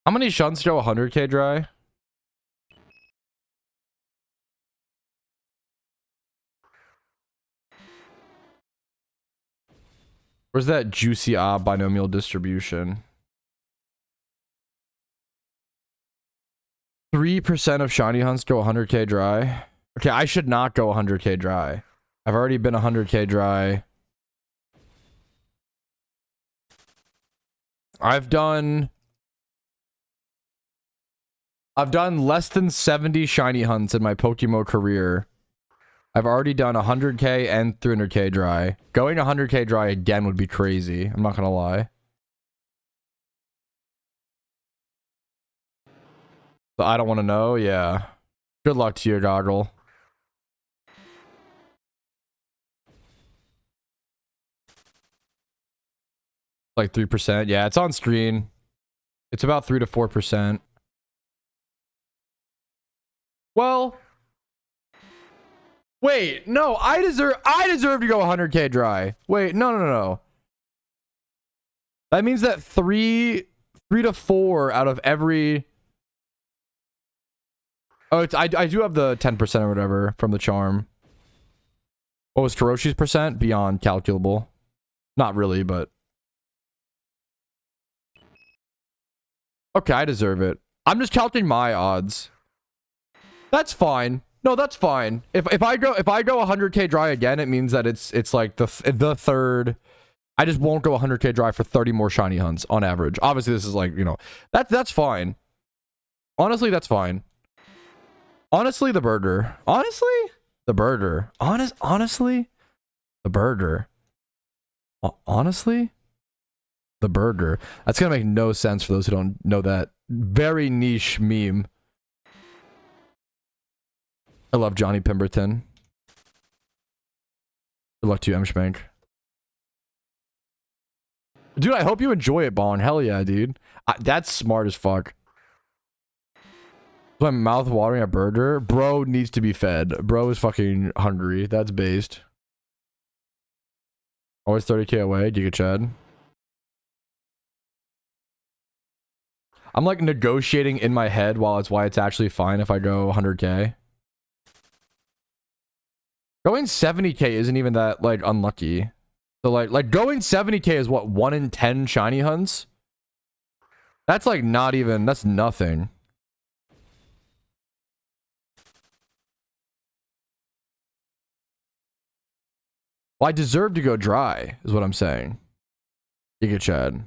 How many shunts go 100k dry? Where's that juicy binomial distribution? 3% of shiny hunts go 100k dry. Okay, I should not go 100k dry. I've already been 100k dry. I've done less than 70 shiny hunts in my PokeMMO career. I've already done 100k and 300k dry. Going 100k dry again would be crazy. I'm not gonna lie. So I don't want to know. Yeah. Good luck to you, Goggle. Like 3%. Yeah, it's on screen. It's about 3 to 4%. Well... Wait, no, I deserve to go 100k dry. Wait, no. That means that 3 to 4 out of every... Oh, it's I do have the 10% or whatever from the charm. What was Kuroshi's percent? Beyond calculable. Not really, but... Okay, I deserve it. I'm just counting my odds. That's fine. No, that's fine. If I go 100k dry again, it means that it's like the third. I just won't go 100k dry for 30 more shiny hunts on average. Obviously, this is like, you know, that's fine. Honestly, that's fine. Honestly, the burger. Honestly, the burger. Honestly, the burger. Honestly, the burger. That's gonna make no sense for those who don't know that very niche meme. I love Johnny Pemberton. Good luck to you, M-Schmank. Dude, I hope you enjoy it, Bong. Hell yeah, dude. That's smart as fuck. My mouth watering a burger. Bro needs to be fed. Bro is fucking hungry. That's based. Always 30k away. Giga Chad. I'm like negotiating in my head while it's why it's actually fine if I go 100k. Going 70k isn't even that like unlucky. So like going 70k is what, 1 in 10 shiny hunts? That's like not even, that's nothing. Well, I deserve to go dry, is what I'm saying. Giga Chad.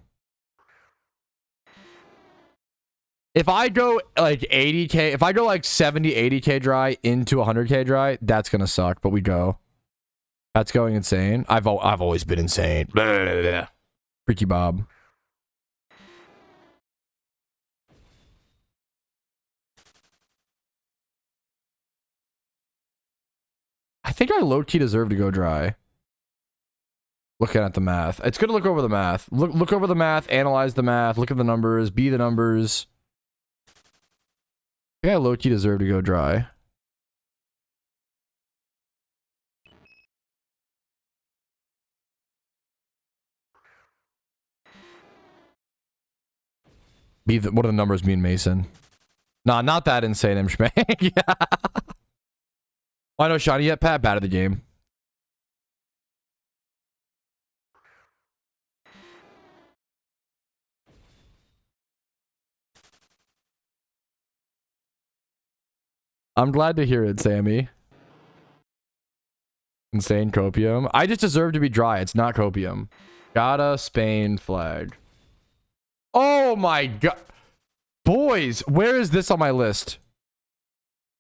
If I go like 80k, if I go like 70, 80k dry into 100k dry, that's gonna suck, but we go. That's going insane. I've always been insane. Blah, blah, blah. Freaky Bob. I think I low-key deserve to go dry. Looking at the math. It's good to look over the math. Look over the math, analyze the math, look at the numbers, be the numbers. I think I low-key deserve to go dry. What do the numbers mean, Mason? Nah, not that insane, Mshmank. Yeah. Why no shiny yet, Pat? Bad at the game. I'm glad to hear it, Sammy. Insane copium. I just deserve to be dry. It's not copium. Gotta Spain flag. Oh my god. Boys, where is this on my list?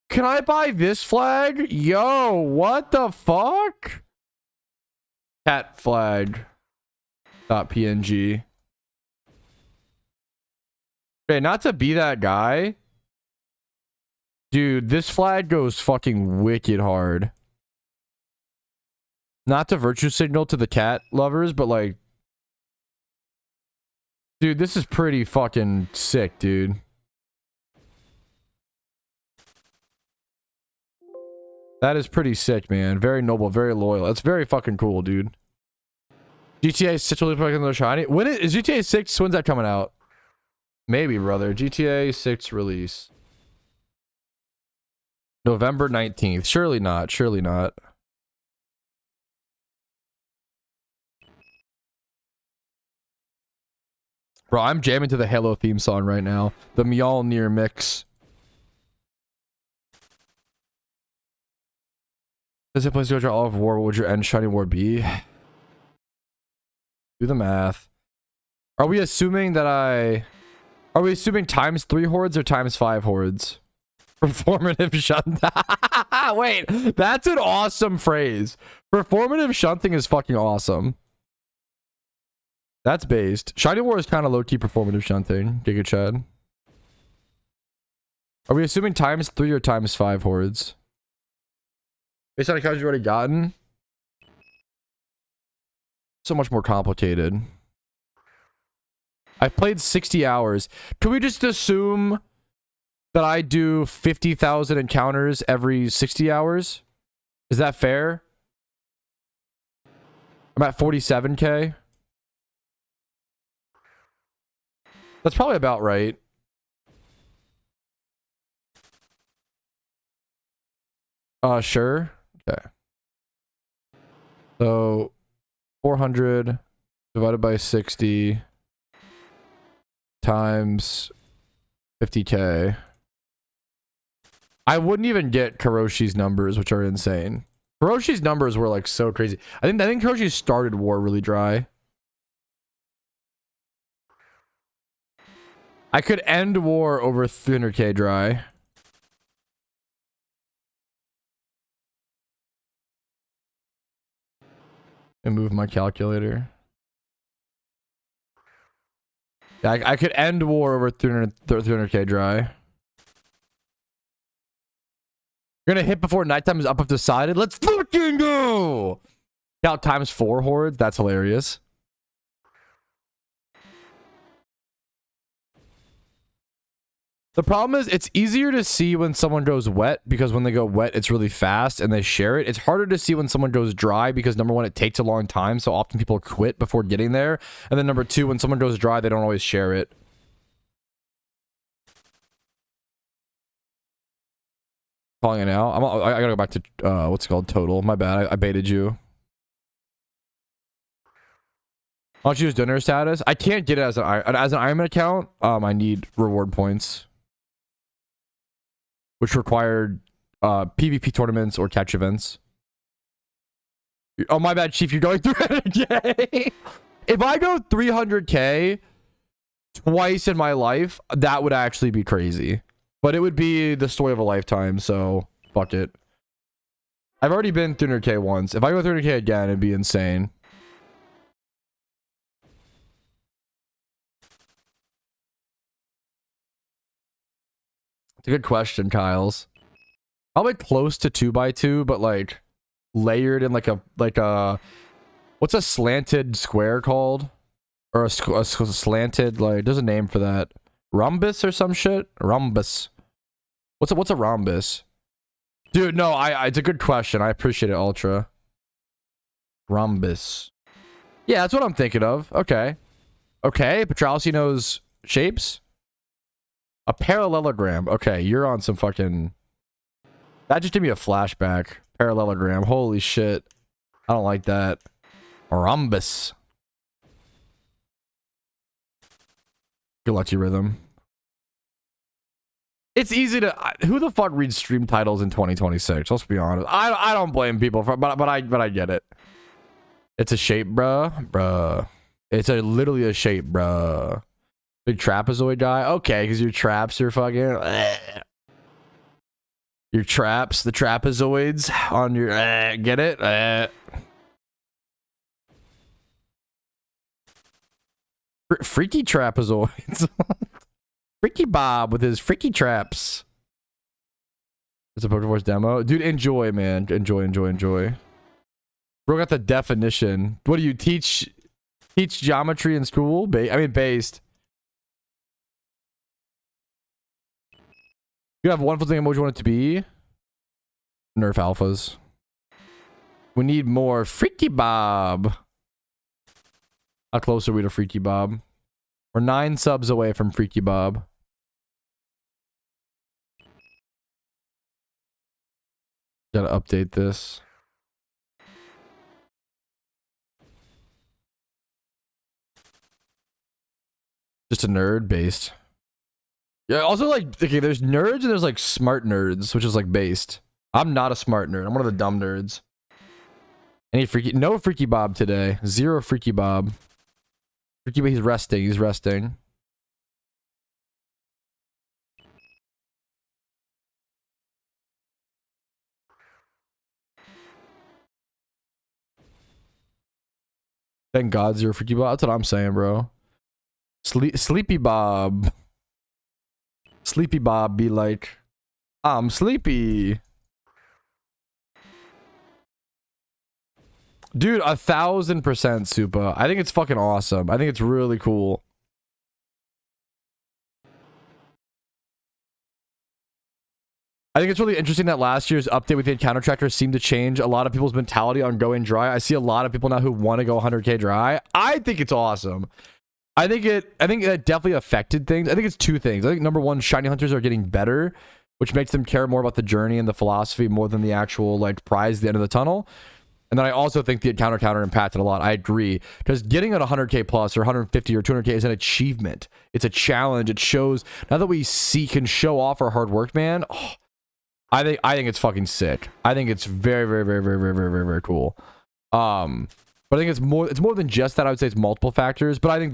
Can I buy this flag? Yo, what the fuck? Cat flag. .png. Okay, not to be that guy. Dude, this flag goes fucking wicked hard. Not to virtue signal to the cat lovers, but like... Dude, this is pretty fucking sick, dude. That is pretty sick, man. Very noble, very loyal. That's very fucking cool, dude. GTA 6 will be fucking the shiny. When is GTA 6? When's that coming out? Maybe, brother. GTA 6 release. November 19th. Surely not. Surely not. Bro, I'm jamming to the Halo theme song right now. The Mjolnir mix. Does it place to go all of war? What would your end shiny war be? Do the math. Are we assuming that Are we assuming ×3 hordes or ×5 hordes? Performative shunt. Wait, that's an awesome phrase. Performative shunting is fucking awesome. That's based. Shiny War is kind of low-key performative shunting. Giga Chad. Are we assuming ×3 or ×5 hordes? Based on the cards you've already gotten? So much more complicated. I've played 60 hours. Can we just assume that I do 50,000 encounters every 60 hours? Is that fair? I'm at 47k. That's probably about right. Sure. Okay. So 400 divided by 60 times 50k. I wouldn't even get Kuroshi's numbers, which are insane. Kuroshi's numbers were like so crazy. I think Kuroshi started war really dry. I could end war over 300k dry. And move my calculator. Yeah, I could end war over 300k dry. You're gonna hit before nighttime is up decided. Let's fucking go! Count ×4 hordes. That's hilarious. The problem is it's easier to see when someone goes wet because when they go wet, it's really fast and they share it. It's harder to see when someone goes dry because number one, it takes a long time. So often people quit before getting there. And then number two, when someone goes dry, they don't always share it. Calling it now. I gotta go back to what's it called, total. My bad. I baited you. Why don't you use donor status? I can't get it as an Ironman account. I need reward points, which required PvP tournaments or catch events. Oh, my bad, Chief. You're going 300k. If I go 300k twice in my life, that would actually be crazy. But it would be the story of a lifetime, so fuck it. I've already been 300k once. If I go 300k again, it'd be insane. It's a good question, Kyle's. Probably close to 2x2, but like layered in like a what's a slanted square called? Or a slanted, like, there's a name for that. Rhombus or some shit? Rhombus. What's a rhombus? Dude, no, it's a good question. I appreciate it, Ultra. Rhombus. Yeah, that's what I'm thinking of. Okay. Okay, Petralsi knows shapes. A parallelogram. Okay, you're on some fucking... That just gave me a flashback. Parallelogram. Holy shit. I don't like that. Rhombus. Good luck to you, Rhythm. It's easy to... Who the fuck reads stream titles in 2026? Let's be honest. I don't blame people for... But I get it. It's a shape, bruh. Bruh. It's literally a shape, bruh. Big trapezoid guy? Okay, because your traps are fucking... Your traps, the trapezoids on your... Get it? Freaky trapezoids. Freaky Bob with his freaky traps. It's a PokeForce demo. Dude, enjoy, man. Enjoy. Bro got the definition. What do you teach geometry in school? Based. You have one full thing emoji you want it to be? Nerf alphas. We need more Freaky Bob. How close are we to Freaky Bob? We're 9 subs away from Freaky Bob. Gotta update this. Just a nerd based. Yeah, also like, okay, there's nerds and there's like smart nerds, which is like based. I'm not a smart nerd. I'm one of the dumb nerds. No Freaky Bob today. 0 Freaky Bob. Freaky Bob, he's resting. Thank God 0 Freaky Bob. That's what I'm saying, bro. Sleepy Bob. Sleepy Bob be like, I'm sleepy. Dude, 1000% Supa. I think it's fucking awesome. I think it's really cool. I think it's really interesting that last year's update with the encounter tracker seemed to change a lot of people's mentality on going dry. I see a lot of people now who want to go 100k dry. I think it's awesome. I think it definitely affected things. I think it's 2 things. I think number 1, shiny hunters are getting better, which makes them care more about the journey and the philosophy more than the actual like prize at the end of the tunnel. And then I also think the encounter counter impacted a lot. I agree, because getting at 100k plus or 150 or 200k is an achievement. It's a challenge. It shows, now that we can show off our hard work, man. Oh, I think it's fucking sick. I think it's very, very, very, very, very, very, very, very cool. But I think it's more than just that. I would say it's multiple factors, but I think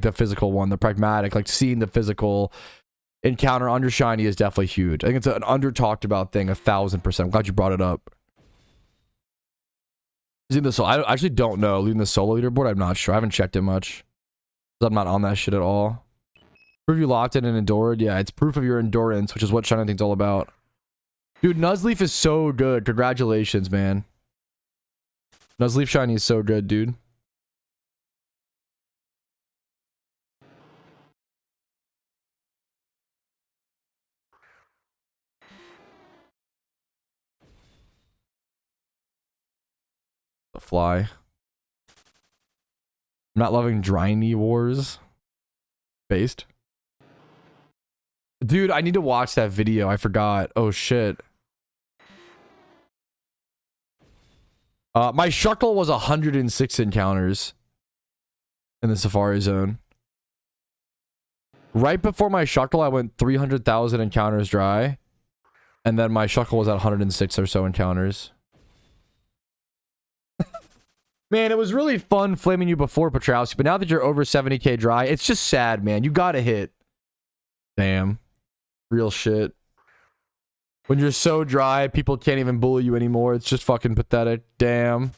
the physical one, the pragmatic, like seeing the physical encounter under shiny is definitely huge. I think it's an under talked about thing 1000%. I'm glad you brought it up. I actually don't know. Leading the solo leaderboard, I'm not sure. I haven't checked it much. I'm not on that shit at all. Prove you locked in and endured. Yeah, it's proof of your endurance, which is what shiny thing's all about. Dude, Nuzleaf is so good. Congratulations, man. Nuzleaf shiny is so good, dude. fly. I'm not loving Dryny Wars. Based. Dude, I need to watch that video. I forgot. Oh shit. My Shuckle was 106 encounters in the Safari Zone. Right before my Shuckle, I went 300,000 encounters dry. And then my Shuckle was at 106 or so encounters. Man, it was really fun flaming you before, Petrowski, but now that you're over 70k dry, it's just sad, man. You gotta hit. Damn. Real shit. When you're so dry, people can't even bully you anymore. It's just fucking pathetic. Damn.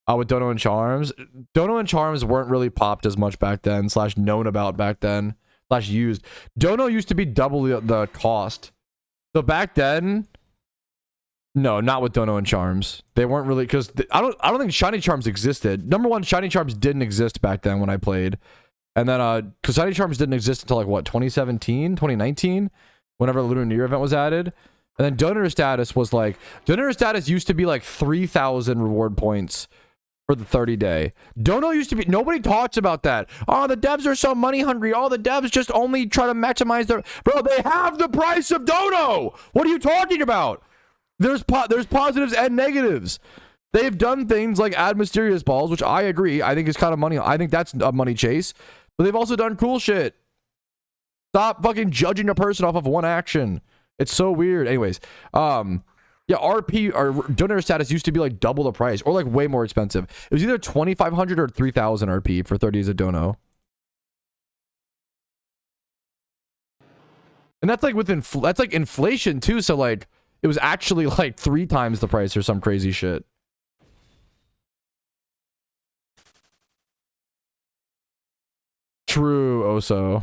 With Dono and Charms. Dono and Charms weren't really popped as much back then, / known about back then, / used. Dono used to be double the cost. So back then, no, not with Dono and Charms. They weren't really, because I don't think Shiny Charms existed. Number one, Shiny Charms didn't exist back then when I played. And then, because Shiny Charms didn't exist until like, what, 2017, 2019? Whenever the Lunar New Year event was added. And then Donor Status was like, Donor Status used to be like 3,000 reward points for the 30-day. Dono used to be, nobody talks about that. Oh, the devs are so money hungry. All the devs just only try to maximize their... Bro, they have the price of Dono! What are you talking about? There's positives and negatives. They've done things like add mysterious balls, which I agree. I think is kind of money. I think that's a money chase. But they've also done cool shit. Stop fucking judging a person off of one action. It's so weird. Anyways, yeah, RP or Donor Status used to be like double the price or like way more expensive. It was either 2,500 or 3,000 RP for 30 days of Dono. And that's like that's like inflation too. So like it was actually like 3 times the price or some crazy shit. True, Oso.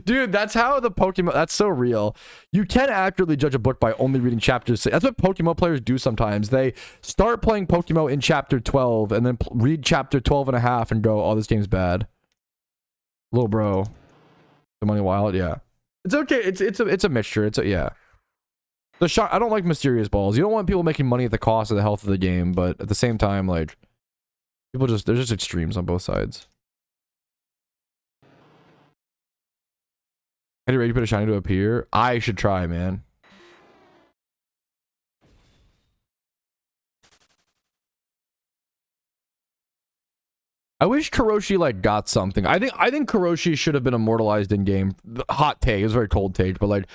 Dude, that's how the Pokemon, that's so real. You can accurately judge a book by only reading chapters. That's what Pokemon players do sometimes. They start playing Pokemon in chapter 12 and then read chapter 12 and a half and go, oh, this game's bad. Little bro. The Money Wild, yeah. It's okay. It's a mixture. Yeah. I don't like mysterious balls. You don't want people making money at the cost of the health of the game, but at the same time, like, there's just extremes on both sides. Are you ready to put a shiny to appear? I should try, man. I wish Kuroshi like got something. I think Kuroshi should have been immortalized in game. Hot take. It's a very cold take, but like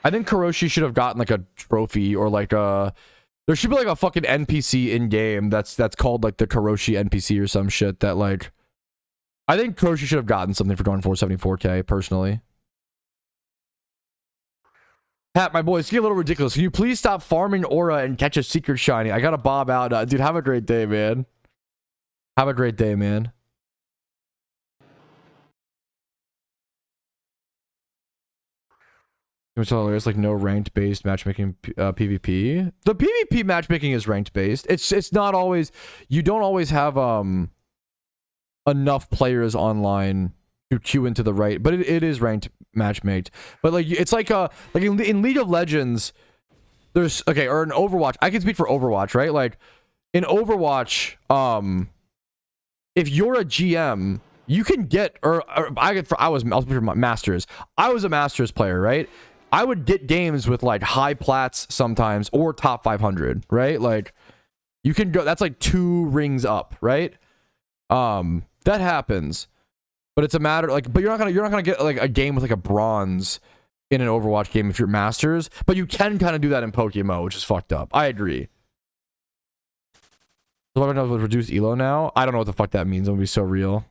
I think Kuroshi should have gotten like a trophy or like a there should be like a fucking NPC in game that's called like the Kuroshi NPC or some shit that like I think Kuroshi should have gotten something for going 474k personally. Pat, my boy, it's getting a little ridiculous. Can you please stop farming aura and catch a secret shiny? I gotta bob out. Dude, have a great day, man. Have a great day, man. There's like no ranked based matchmaking PvP. The PvP matchmaking is ranked based. It's not always, you don't always have enough players online to queue into the right, but it is ranked matchmaked. But like it's like in League of Legends, there's or in Overwatch. I can speak for Overwatch, right? Like in Overwatch, if you're a GM, you can get I was Masters. I was a Masters player, right? I would get games with like high plats sometimes or top 500, right? Like you can go. That's like 2 rings up, right? That happens. But it's a matter like, but you're not gonna get like a game with like a bronze in an Overwatch game if you're Masters. But you can kind of do that in PokeMMO, which is fucked up. I agree. So I don't know with reduced elo now. I don't know what the fuck that means. It would be so real.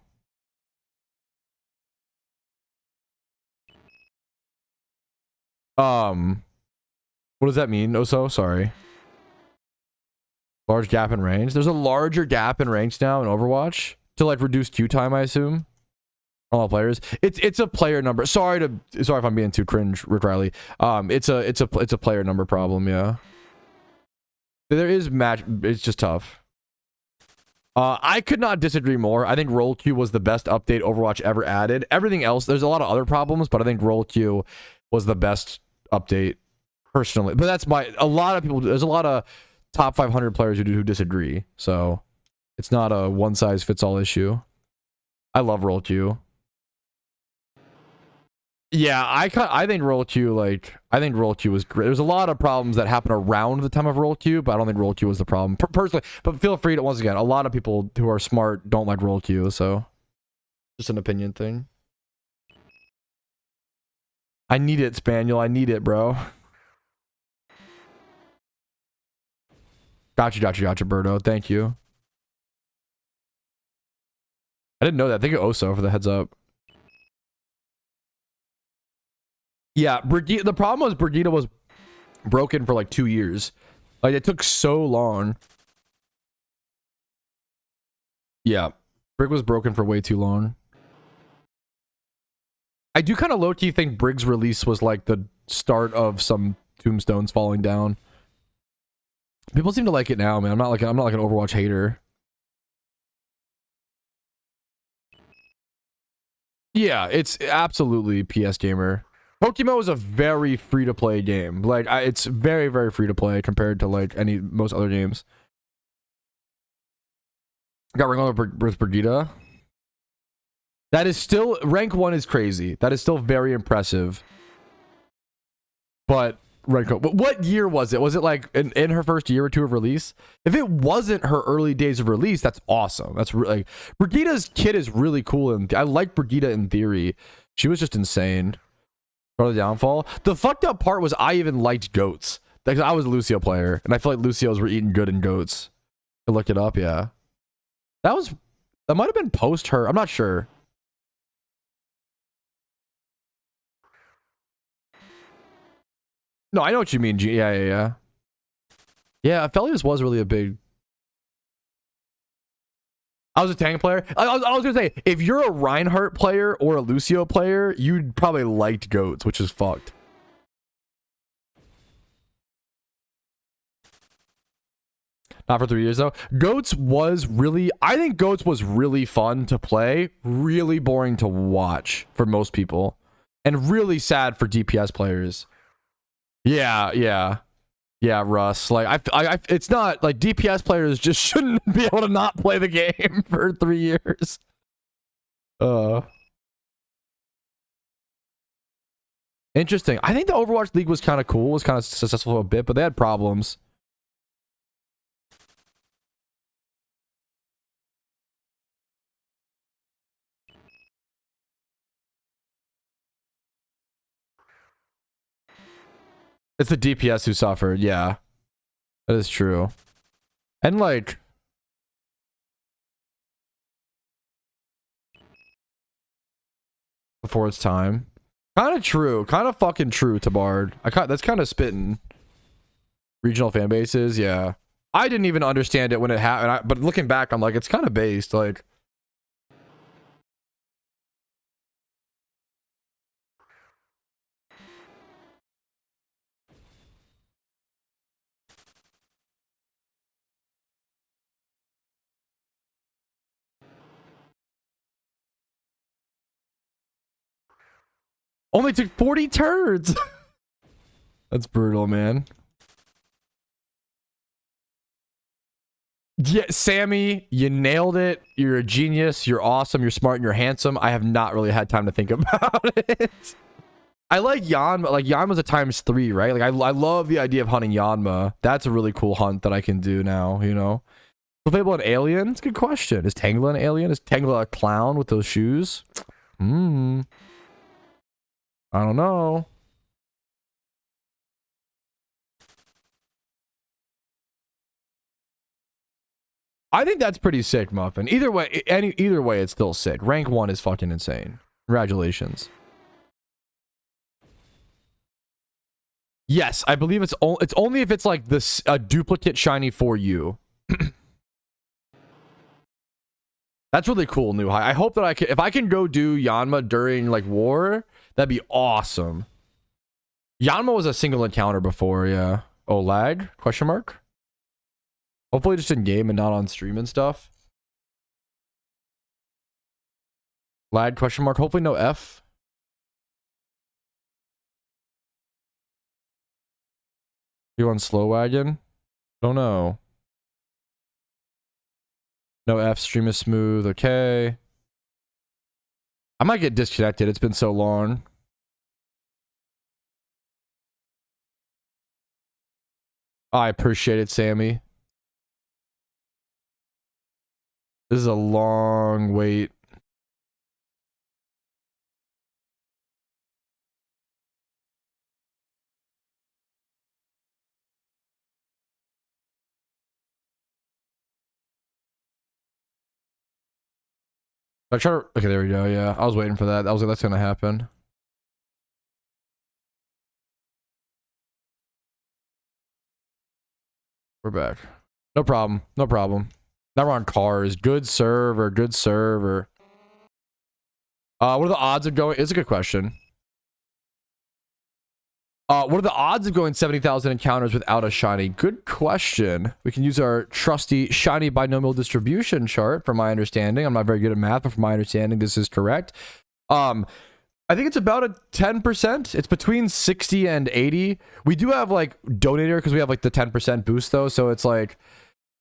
What does that mean? Oh, so sorry. Large gap in range. There's a larger gap in range now in Overwatch to like reduce queue time, I assume. All players. It's a player number. Sorry if I'm being too cringe, Rick Riley. It's a player number problem, yeah. There is match. It's just tough. I could not disagree more. I think roll queue was the best update Overwatch ever added. Everything else, there's a lot of other problems, but I think roll queue was the best update personally. But that's a lot of people, there's a lot of top 500 players who disagree. So it's not a one size fits all issue. I love roll Q. Yeah, I think roll Q, I think roll Q was great. There's a lot of problems that happen around the time of roll Q, but I don't think roll Q was the problem personally. But feel free to, once again, a lot of people who are smart don't like roll Q, so just an opinion thing. I need it, Spaniel. I need it, bro. Gotcha, Birdo. Thank you. I didn't know that. Thank you, Oso, for the heads up. Yeah, Brigitte, the problem was Brigitte was broken for like 2 years. Like, it took so long. Yeah, Brig was broken for way too long. I do kind of low-key think Brig's release was like the start of some tombstones falling down. People seem to like it now, man. I'm not like an Overwatch hater. Yeah, it's absolutely PS Gamer. PokeMMO is a very free-to-play game. Like, it's very, very free-to-play compared to like most other games. Got ring on with Brigitte. That is still, rank 1 is crazy. That is still very impressive. But what year was it? Was it like in her first year or two of release? If it wasn't her early days of release, that's awesome. That's like, Brigitte's kit is really cool, and I like Brigitte in theory. She was just insane. Part of the downfall. The fucked up part was I even liked goats. Like, I was a Lucio player, and I feel like Lucios were eating good in goats. I looked it up, yeah. That might have been post her. I'm not sure. No, I know what you mean. Yeah. Yeah, Aphelios was really a big... I was a tank player. I was gonna say, if you're a Reinhardt player or a Lucio player, you'd probably liked goats, which is fucked. Not for 3 years though. Goats was really... I think Goats was really fun to play. Really boring to watch for most people. And really sad for DPS players. Yeah, Russ. Like, it's not like DPS players just shouldn't be able to not play the game for 3 years. Interesting. I think the Overwatch League was kind of cool. Was kind of successful for a bit, but they had problems. It's the DPS who suffered. Yeah, that is true. And like, before its time, kind of true, kind of fucking true. Tabard, that's kind of spitting. Regional fan bases, yeah. I didn't even understand it when it happened, but looking back, I'm like, it's kind of based. Like, only took 40 turns. That's brutal, man. Yeah, Sammy, you nailed it. You're a genius. You're awesome. You're smart and you're handsome. I have not really had time to think about it. I like Yanma. Like, Yanma's a ×3, right? Like, I love the idea of hunting Yanma. That's a really cool hunt that I can do now, you know? Playable an alien? It's a good question. Is Tangela an alien? Is Tangela a clown with those shoes? I don't know. I think that's pretty sick, Muffin. Either way, it's still sick. Rank 1 is fucking insane. Congratulations. Yes, I believe it's only if it's like a duplicate shiny for you. That's really cool, New High. I hope that if I can go do Yanma during like war, that'd be awesome. Yanma was a single encounter before, yeah. Oh, lag? Question mark? Hopefully just in game and not on stream and stuff. Lag? Question mark? Hopefully no F. You on slow wagon? Don't know. No F, stream is smooth. Okay. I might get disconnected. It's been so long. I appreciate it, Sammy. This is a long wait. I try to. Okay, there we go. Yeah, I was waiting for that. I was like, that's gonna happen. We're back. No problem. No problem. Now we're on cars. Good server. Good server. What are the odds of going? It's a good question. What are the odds of going 70,000 encounters without a shiny? Good question. We can use our trusty shiny binomial distribution chart. From my understanding, I'm not very good at math, but from my understanding, this is correct. I think it's about a 10%. It's between 60 and 80. We do have like donator because we have like the 10% boost though, so it's like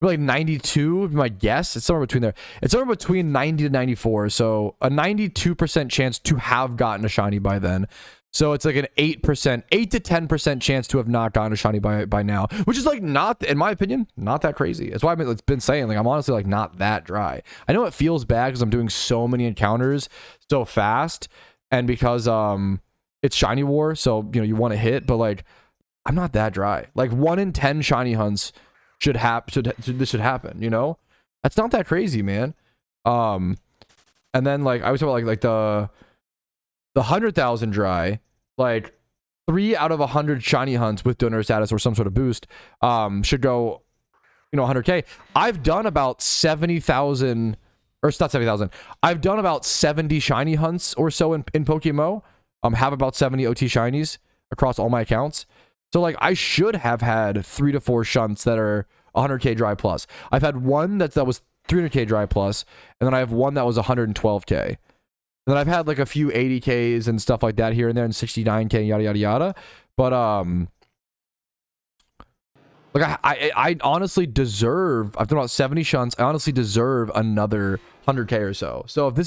92 would be my guess. It's somewhere between there. It's somewhere between 90 to 94, so a 92% chance to have gotten a shiny by then. So it's like an 8% to 10% chance to have not gotten a shiny by now, which is like not, in my opinion, not that crazy. That's why I've been saying, like, I'm honestly like not that dry. I know it feels bad because I'm doing so many encounters so fast, and because it's shiny war, so you know you want to hit, but like I'm not that dry. Like 1 in 10 shiny hunts should happen. This should happen. You know, that's not that crazy, man. And then like I was talking about like the 100,000 dry, like 3 out of 100 shiny hunts with donor status or some sort of boost should go, you know, 100k. I've done about 70,000, or it's not 70,000. I've done about 70 shiny hunts or so in PokeMMO. Have about 70 OT shinies across all my accounts. So like I should have had 3 to 4 shunts that are 100k dry plus. I've had one that was 300k dry plus, and then I have one that was 112k. And then I've had like a few 80Ks and stuff like that here and there, and 69K, yada yada yada. But like I honestly deserve. I've done about 70 shunts. I honestly deserve another 100K or so. So if this